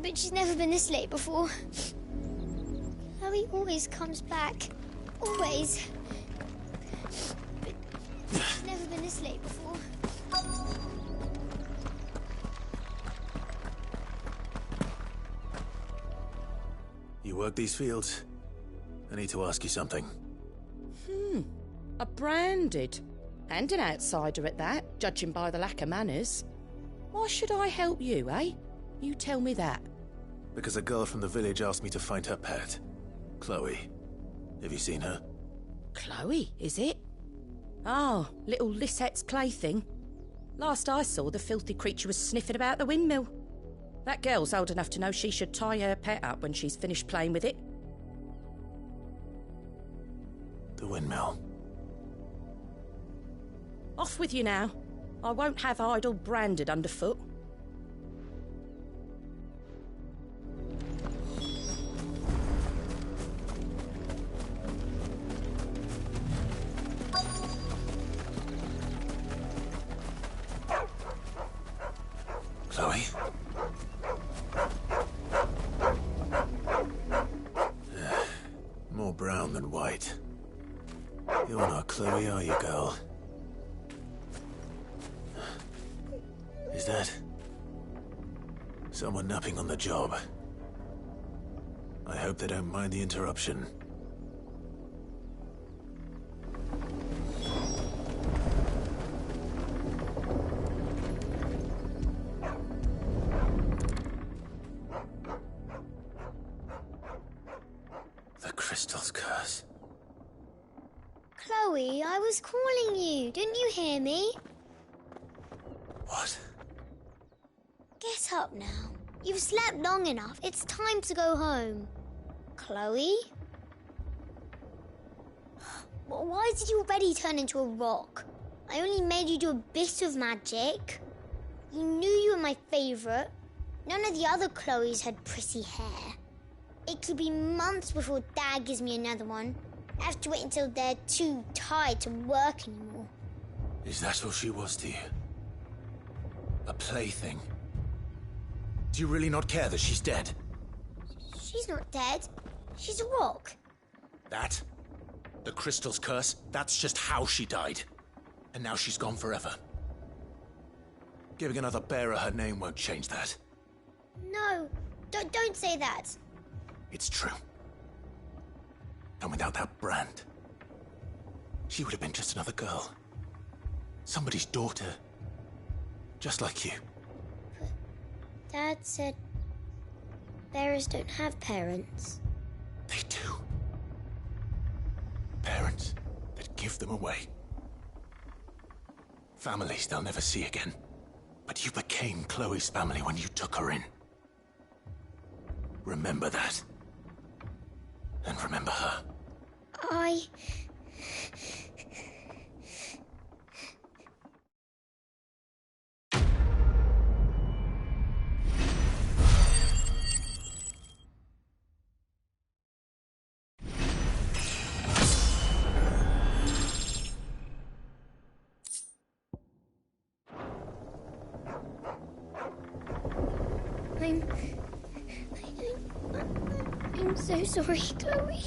But she's never been this late before. Chloe always comes back. Always. But she's never been this late before. You work these fields? I need to ask you something. A branded. And an outsider at that, judging by the lack of manners. Why should I help you, eh? You tell me that. Because a girl from the village asked me to find her pet. Chloe. Have you seen her? Chloe, is it? Oh, little Lisette's plaything. Last I saw, the filthy creature was sniffing about the windmill. That girl's old enough to know she should tie her pet up when she's finished playing with it. The windmill. Off with you now. I won't have idle branded underfoot. Chloe? More brown than white. You're not Chloe, are you, girl? Is that someone napping on the job? I hope they don't mind the interruption. The crystal's curse. Chloe, I was calling you. Didn't you hear me? What? Get up now. You've slept long enough. It's time to go home. Chloe? Why did you already turn into a rock? I only made you do a bit of magic. You knew you were my favourite. None of the other Chloes had pretty hair. It could be months before Dad gives me another one. I have to wait until they're too tired to work anymore. Is that all she was to you? A plaything? Do you really not care that she's dead? She's not dead. She's a rock. That? The crystal's curse? That's just how she died. And now she's gone forever. Giving another bearer her name won't change that. No, don't say that. It's true. And without that brand, she would have been just another girl. Somebody's daughter. Just like you. But Dad said bearers don't have parents. They do. Parents that give them away. Families they'll never see again. But you became Chloe's family when you took her in. Remember that. And remember her. I'm so sorry, Chloe.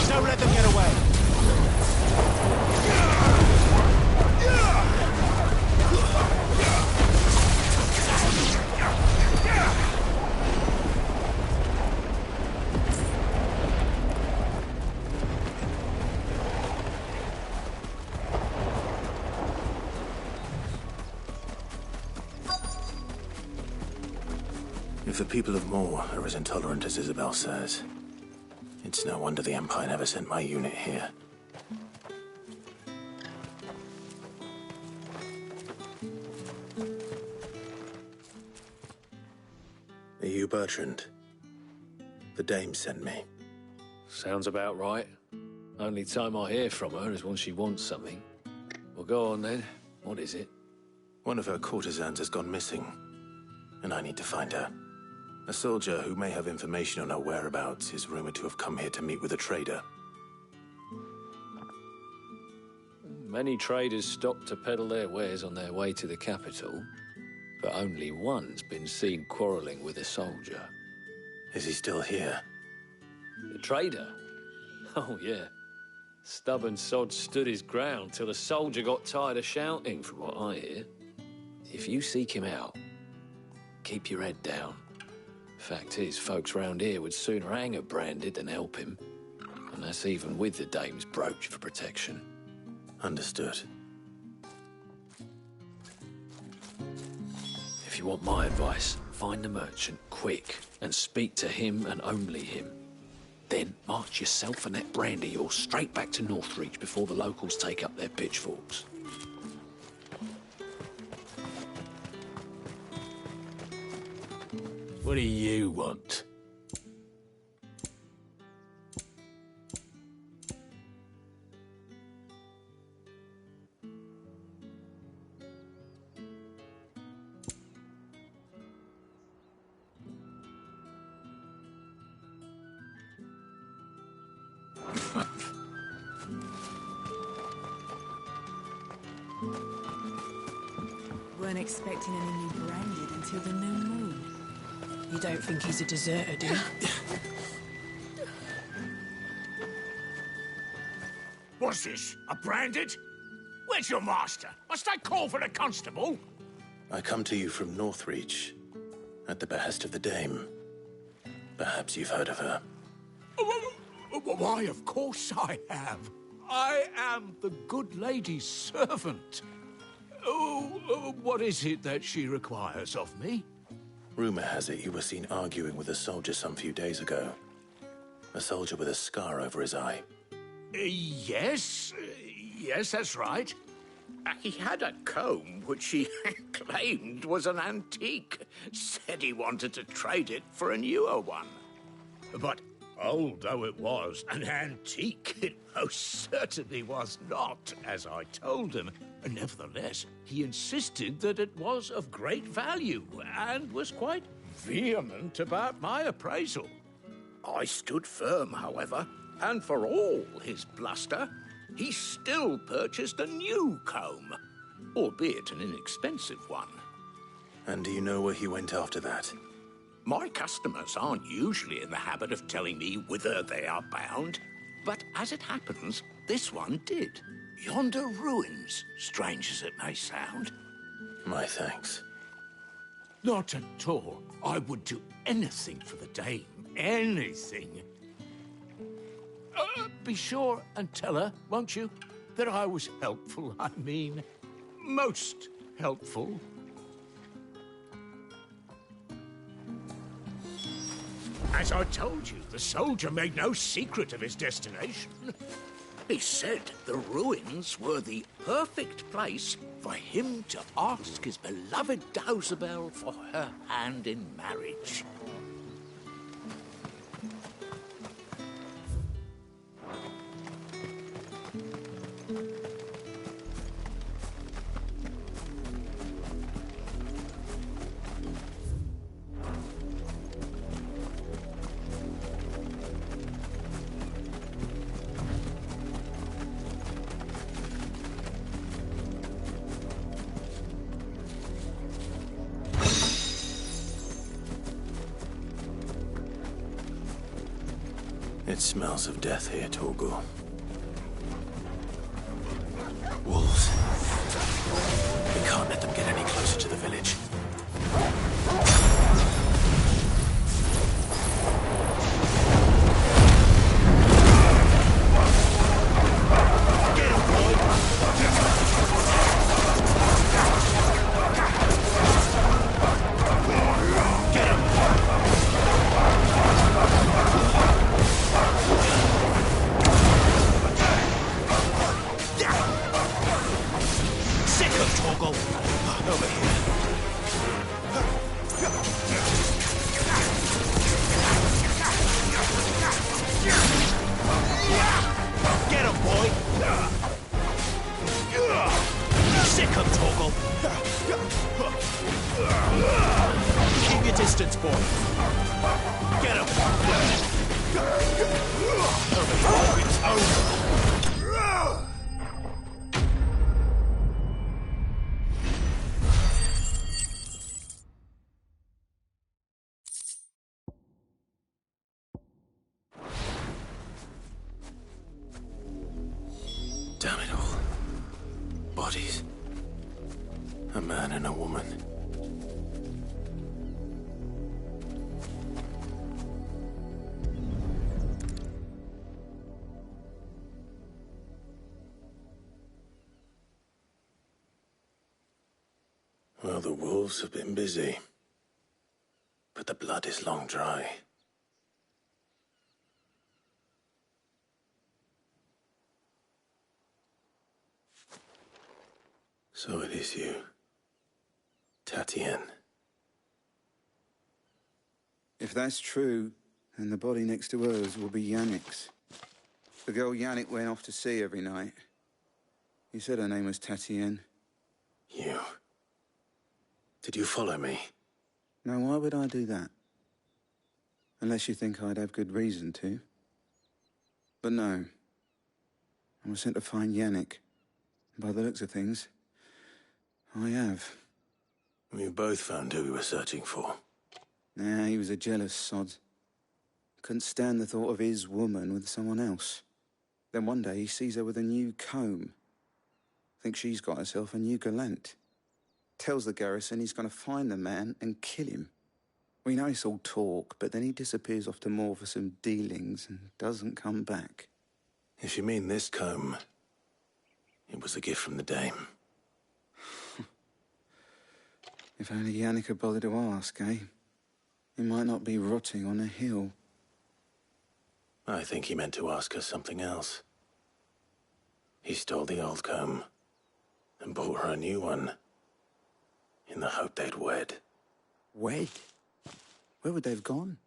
Don't let them get away. If the people of Moor are as intolerant as Isabel says, it's no wonder the Empire never sent my unit here. Are you Bertrand? The dame sent me. Sounds about right. Only time I hear from her is when she wants something. Well, go on then. What is it? One of her courtesans has gone missing, and I need to find her. A soldier who may have information on her whereabouts is rumored to have come here to meet with a trader. Many traders stop to peddle their wares on their way to the capital, but only one's been seen quarrelling with a soldier. Is he still here? The trader? Oh, yeah. Stubborn sod stood his ground till the soldier got tired of shouting, from what I hear. If you seek him out, keep your head down. Fact is, folks round here would sooner hang a Branded than help him. And that's even with the dame's brooch for protection. Understood. If you want my advice, find the merchant quick and speak to him and only him. Then march yourself and that brandy yours straight back to Northreach before the locals take up their pitchforks. What do you want? Weren't expecting any new Branded until the new moon. You don't think he's a deserter, do you? What's this? A Branded? Where's your master? Must I call for the constable? I come to you from Northreach, at the behest of the dame. Perhaps you've heard of her. Why, of course I have. I am the good lady's servant. What is it that she requires of me? Rumor has it you were seen arguing with a soldier some few days ago. A soldier with a scar over his eye. Yes, that's right. He had a comb which he claimed was an antique. Said he wanted to trade it for a newer one. But old though it was, an antique it most certainly was not, as I told him. Nevertheless, he insisted that it was of great value and was quite vehement about my appraisal. I stood firm, however, and for all his bluster, he still purchased a new comb, albeit an inexpensive one. And do you know where he went after that? My customers aren't usually in the habit of telling me whither they are bound, but as it happens, this one did. Yonder ruins, strange as it may sound. My thanks. Not at all. I would do anything for the dame. Anything. Be sure and tell her, won't you, that I was helpful. I mean, most helpful. As I told you, the soldier made no secret of his destination. He said the ruins were the perfect place for him to ask his beloved Dausabel for her hand in marriage. It smells of death here, Torgal. Wolves. We can't let them get any closer to the village. bodies. A man and a woman. Well, the wolves have been busy. But the blood is long dry. So it is you, Tatienne. If that's true, then the body next to hers will be Yannick's. The girl Yannick went off to see every night. He said her name was Tatienne. You? Did you follow me? Now, why would I do that? Unless you think I'd have good reason to. But no. I was sent to find Yannick. By the looks of things, I have. We both found who we were searching for. Nah, he was a jealous sod. Couldn't stand the thought of his woman with someone else. Then one day he sees her with a new comb. Thinks she's got herself a new gallant. Tells the garrison he's going to find the man and kill him. We know it's all talk, but then he disappears off to Moor for some dealings and doesn't come back. If you mean this comb, it was a gift from the dame. If only Yannick had bothered to ask, eh? He might not be rotting on a hill. I think he meant to ask her something else. He stole the old comb and bought her a new one in the hope they'd wed. Wed? Where would they have gone?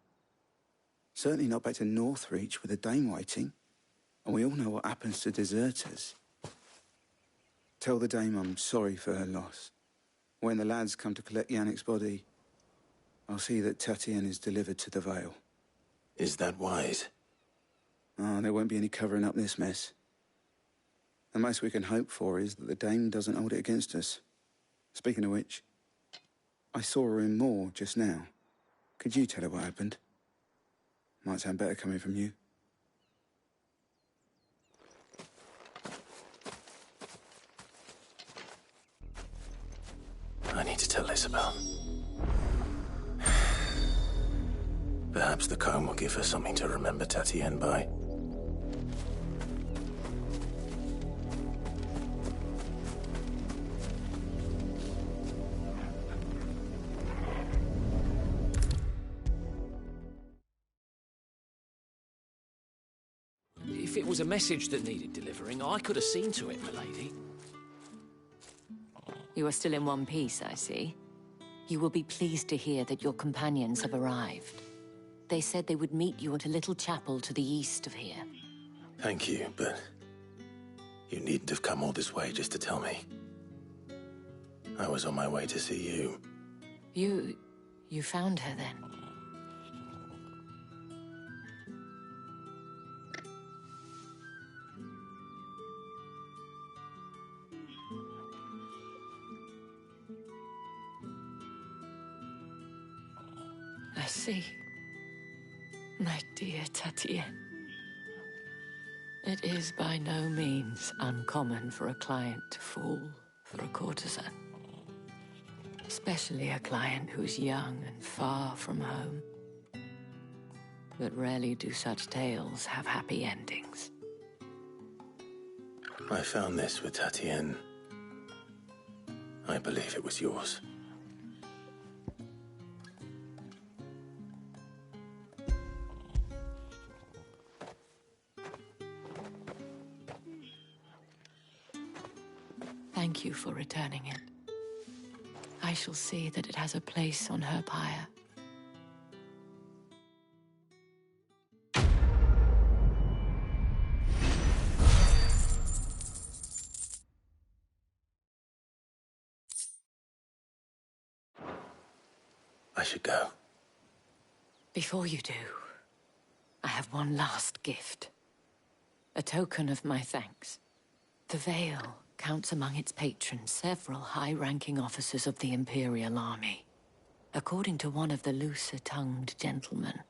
Certainly not back to Northreach with a dame waiting. And we all know what happens to deserters. Tell the dame I'm sorry for her loss. When the lads come to collect Yannick's body, I'll see that Tatienne is delivered to the Vale. Is that wise? Oh, there won't be any covering up this mess. The most we can hope for is that the dame doesn't hold it against us. Speaking of which, I saw her in Moor just now. Could you tell her what happened? Might sound better coming from you. I need to tell Isabel. Perhaps the comb will give her something to remember Tatienne by. If it was a message that needed delivering, I could have seen to it, milady. You are still in one piece, I see. You will be pleased to hear that your companions have arrived. They said they would meet you at a little chapel to the east of here. Thank you, but you needn't have come all this way just to tell me. I was on my way to see you. You found her then? I see. My dear Tatienne. It is by no means uncommon for a client to fall for a courtesan. Especially a client who's young and far from home. But rarely do such tales have happy endings. I found this with Tatienne. I believe it was yours. Thank you for returning it. I shall see that it has a place on her pyre. I should go. Before you do, I have one last gift. A token of my thanks. The Vale counts among its patrons several high-ranking officers of the Imperial Army. According to one of the looser-tongued gentlemen,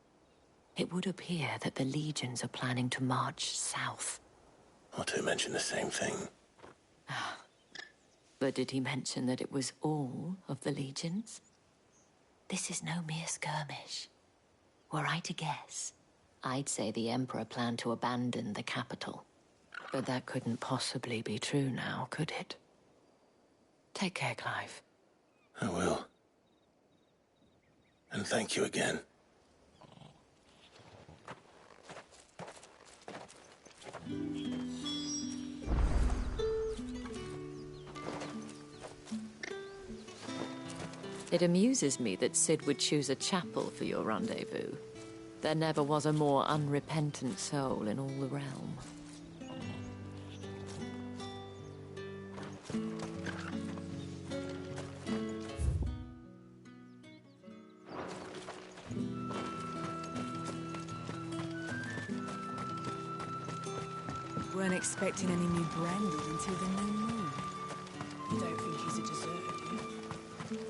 it would appear that the legions are planning to march south. Not to mention the same thing. But did he mention that it was all of the legions? This is no mere skirmish. Were I to guess, I'd say the Emperor planned to abandon the capital. But that couldn't possibly be true now, could it? Take care, Clive. I will. And thank you again. It amuses me that Cid would choose a chapel for your rendezvous. There never was a more unrepentant soul in all the realm. Weren't expecting any new branded until the new moon. You don't think he's a deserter, do you?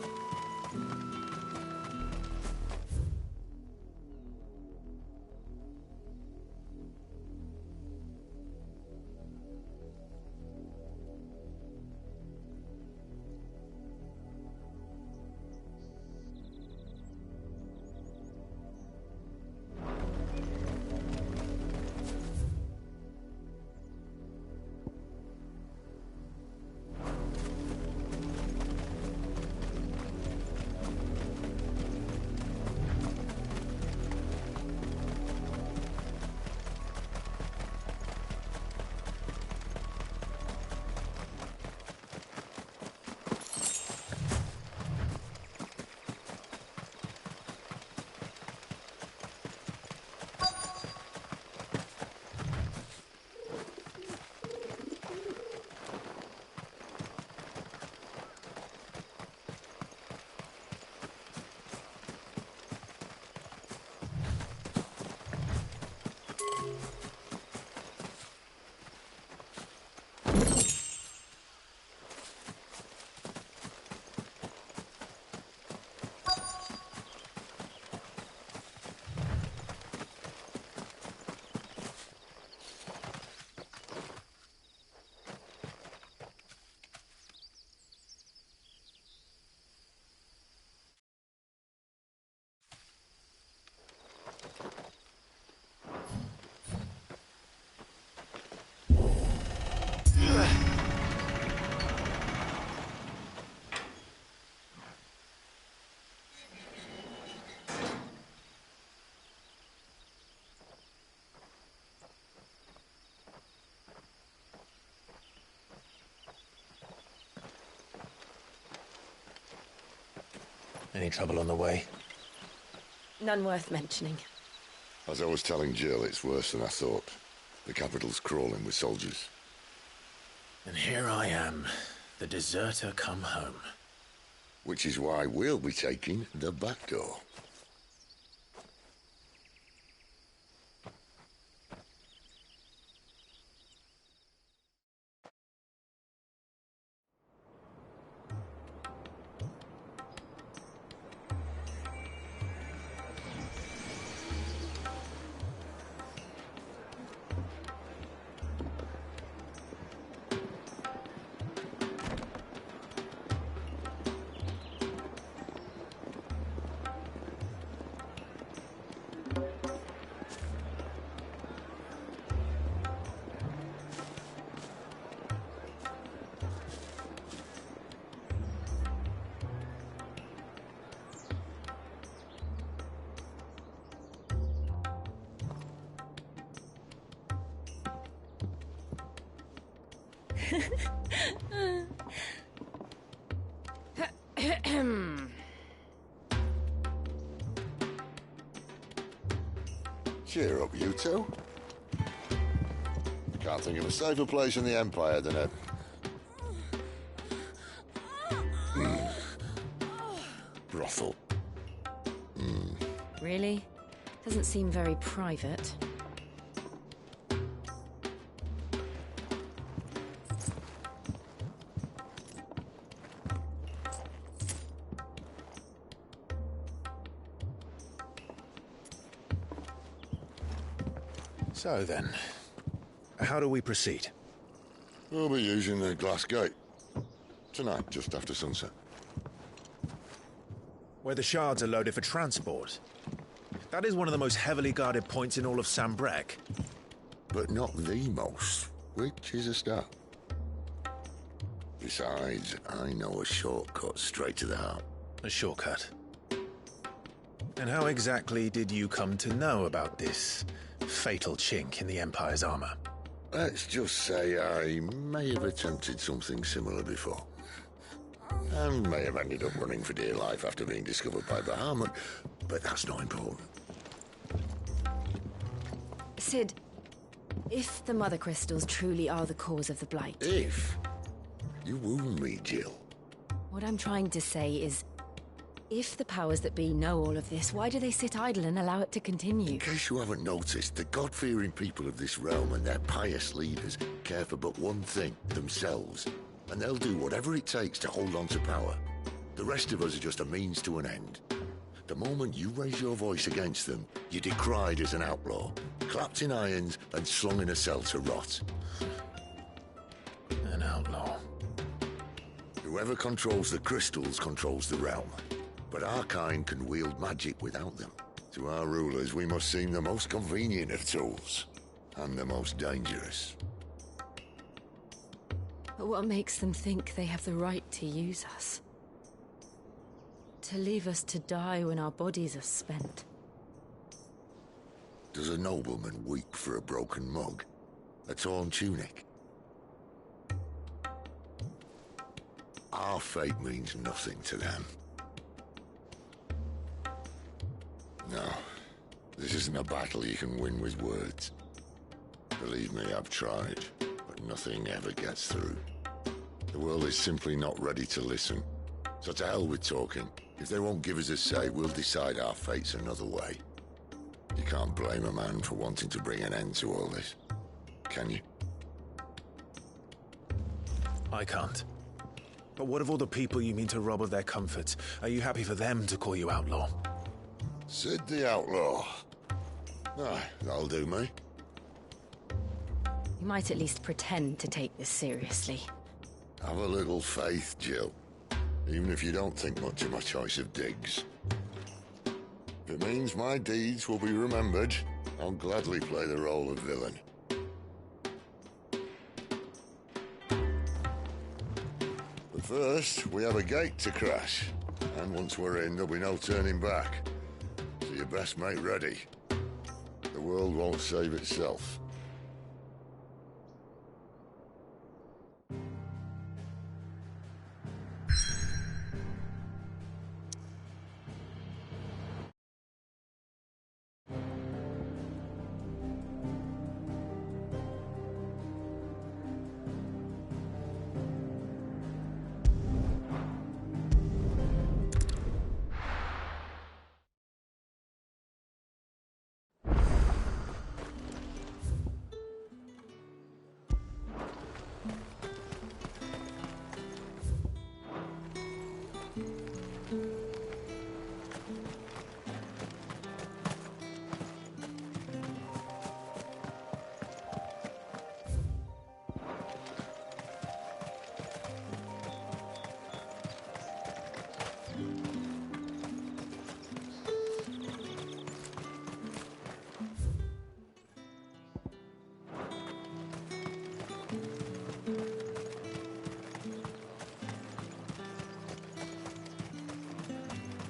Any trouble on the way? None worth mentioning. As I was telling Jill, it's worse than I thought. The capital's crawling with soldiers. And here I am, the deserter come home. Which is why we'll be taking the back door. Cheer up, you two. Can't think of a safer place in the Empire than a... brothel. Really? Doesn't seem very private. So then, how do we proceed? We'll be using the glass gate. Tonight, just after sunset. Where the shards are loaded for transport. That is one of the most heavily guarded points in all of Sambrec. But not the most, which is a start. Besides, I know a shortcut straight to the heart. A shortcut? And how exactly did you come to know about this fatal chink in the Empire's armor? Let's just say I may have attempted something similar before. And may have ended up running for dear life after being discovered by Bahamut, but that's not important. Sid, if the Mother Crystals truly are the cause of the Blight... If? You wound me, Jill. What I'm trying to say is, if the powers that be know all of this, why do they sit idle and allow it to continue? In case you haven't noticed, the God-fearing people of this realm and their pious leaders care for but one thing, themselves. And they'll do whatever it takes to hold on to power. The rest of us are just a means to an end. The moment you raise your voice against them, you're decried as an outlaw, clapped in irons and slung in a cell to rot. An outlaw. Whoever controls the crystals controls the realm. But our kind can wield magic without them. To our rulers, we must seem the most convenient of tools, and the most dangerous. But what makes them think they have the right to use us? To leave us to die when our bodies are spent? Does a nobleman weep for a broken mug? A torn tunic? Our fate means nothing to them. No, this isn't a battle you can win with words. Believe me, I've tried, but nothing ever gets through. The world is simply not ready to listen. So to hell with talking. If they won't give us a say, we'll decide our fates another way. You can't blame a man for wanting to bring an end to all this, can you? I can't. But what of all the people you mean to rob of their comforts? Are you happy for them to call you outlaw? Sid the Outlaw. Aye, that'll do me. You might at least pretend to take this seriously. Have a little faith, Jill. Even if you don't think much of my choice of digs. If it means my deeds will be remembered, I'll gladly play the role of villain. But first, we have a gate to crash. And once we're in, there'll be no turning back. So you best make ready. The world won't save itself.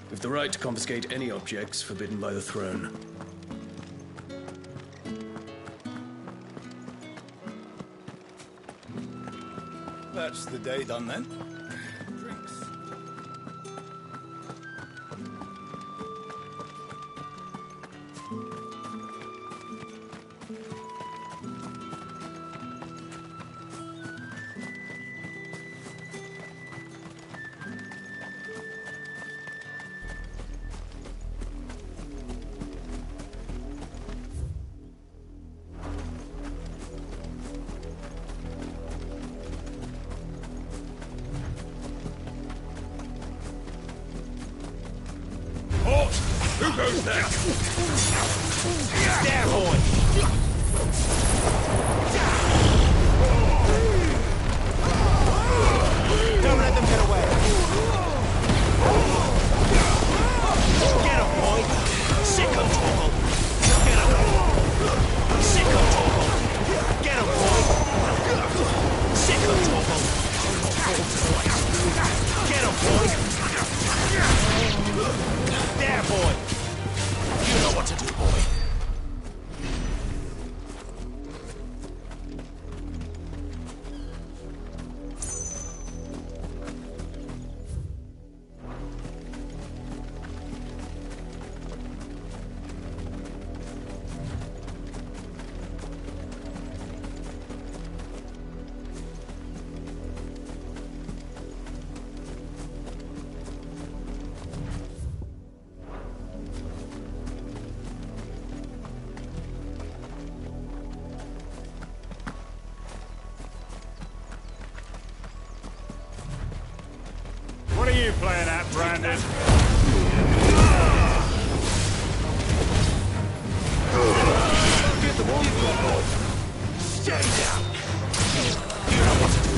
With the right to confiscate any objects forbidden by the throne. That's the day done then. Who goes there? There, boy! Don't let you playing at, Brandon? Get the ball, you've got boy. Stay down. You know what to do.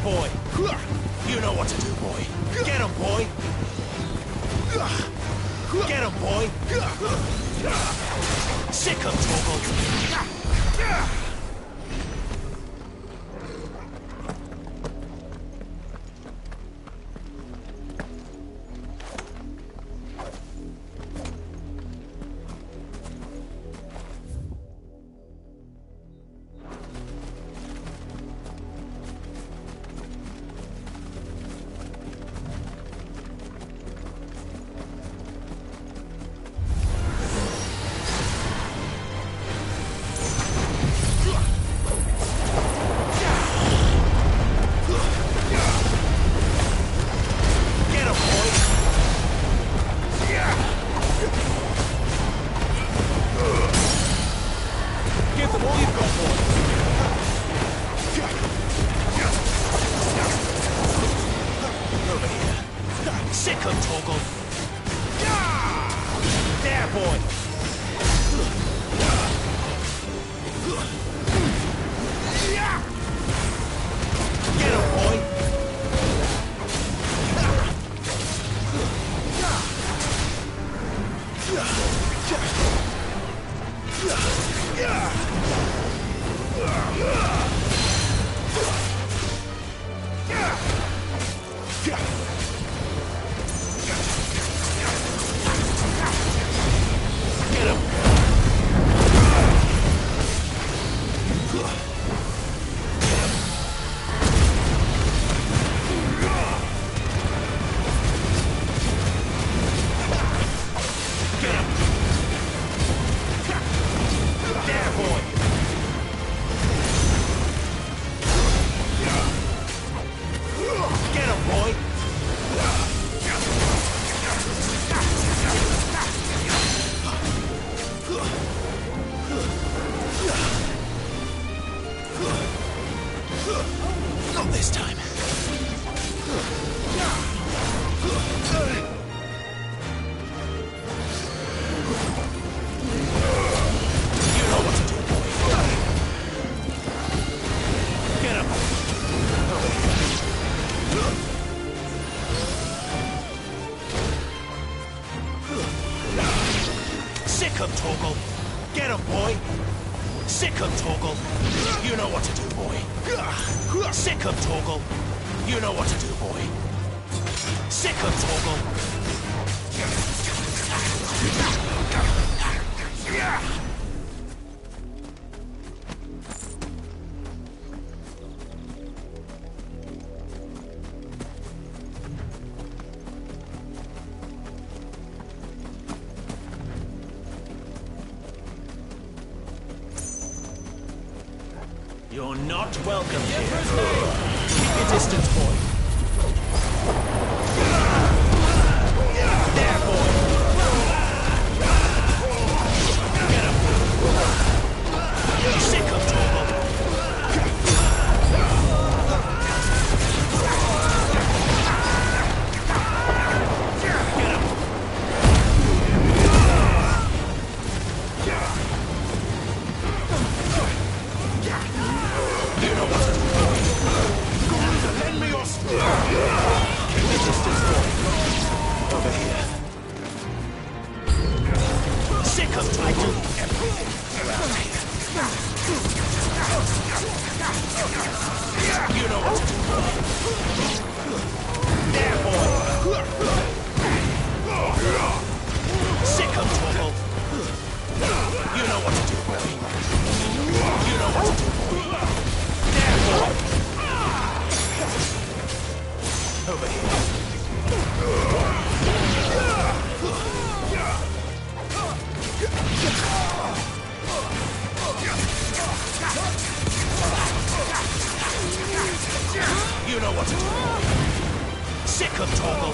boy. You know what to do, boy. Get him, boy. Get him, boy. Sick him, Torgal. Not this time. You know what to do, boy. Get him. Sick him, Torgal. Get him, boy. Sick him, Torgal. You know what to do, boy. Sick him, Torgal. You know what to do, boy. Sick him, Torgal. You're not welcome here. Keep your distance, boy. There, boy. Get him. Sick of Torgal. You know what to do. Sick of Torgal.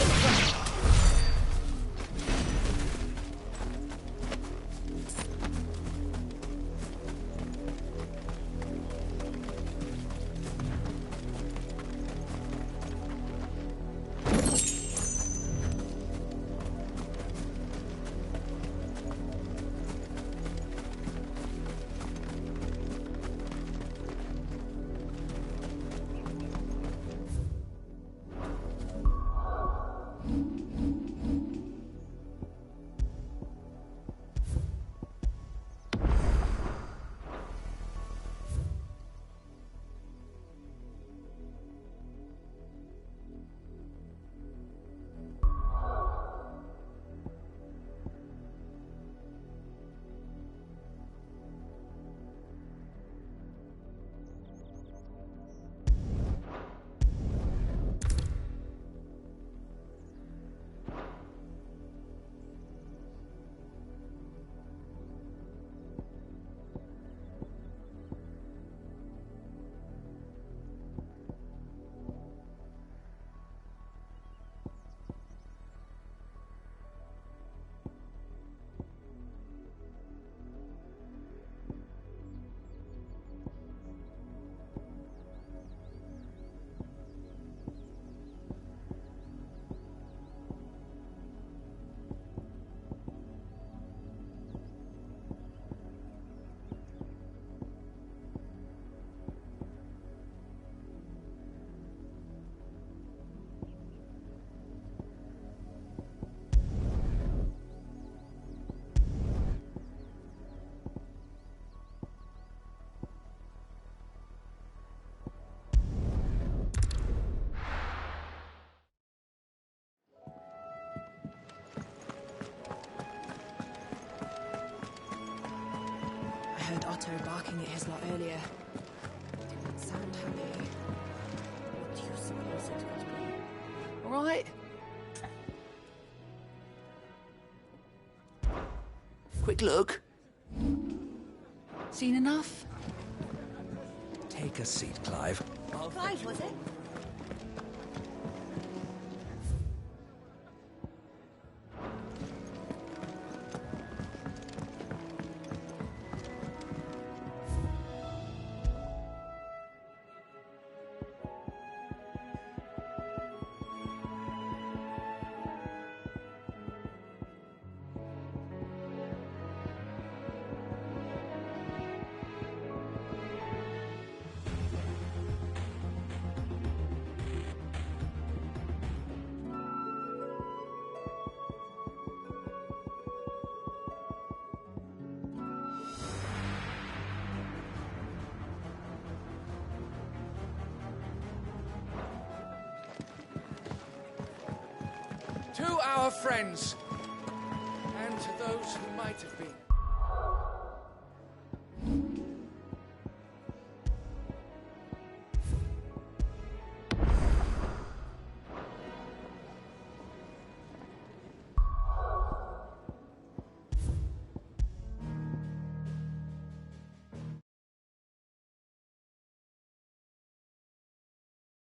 I heard Otto barking at his lot earlier. Didn't sound happy. What do you suppose it could be? All right. Quick look. Seen enough? Take a seat, Clive. Clive, was it? To our friends, and to those who might have been.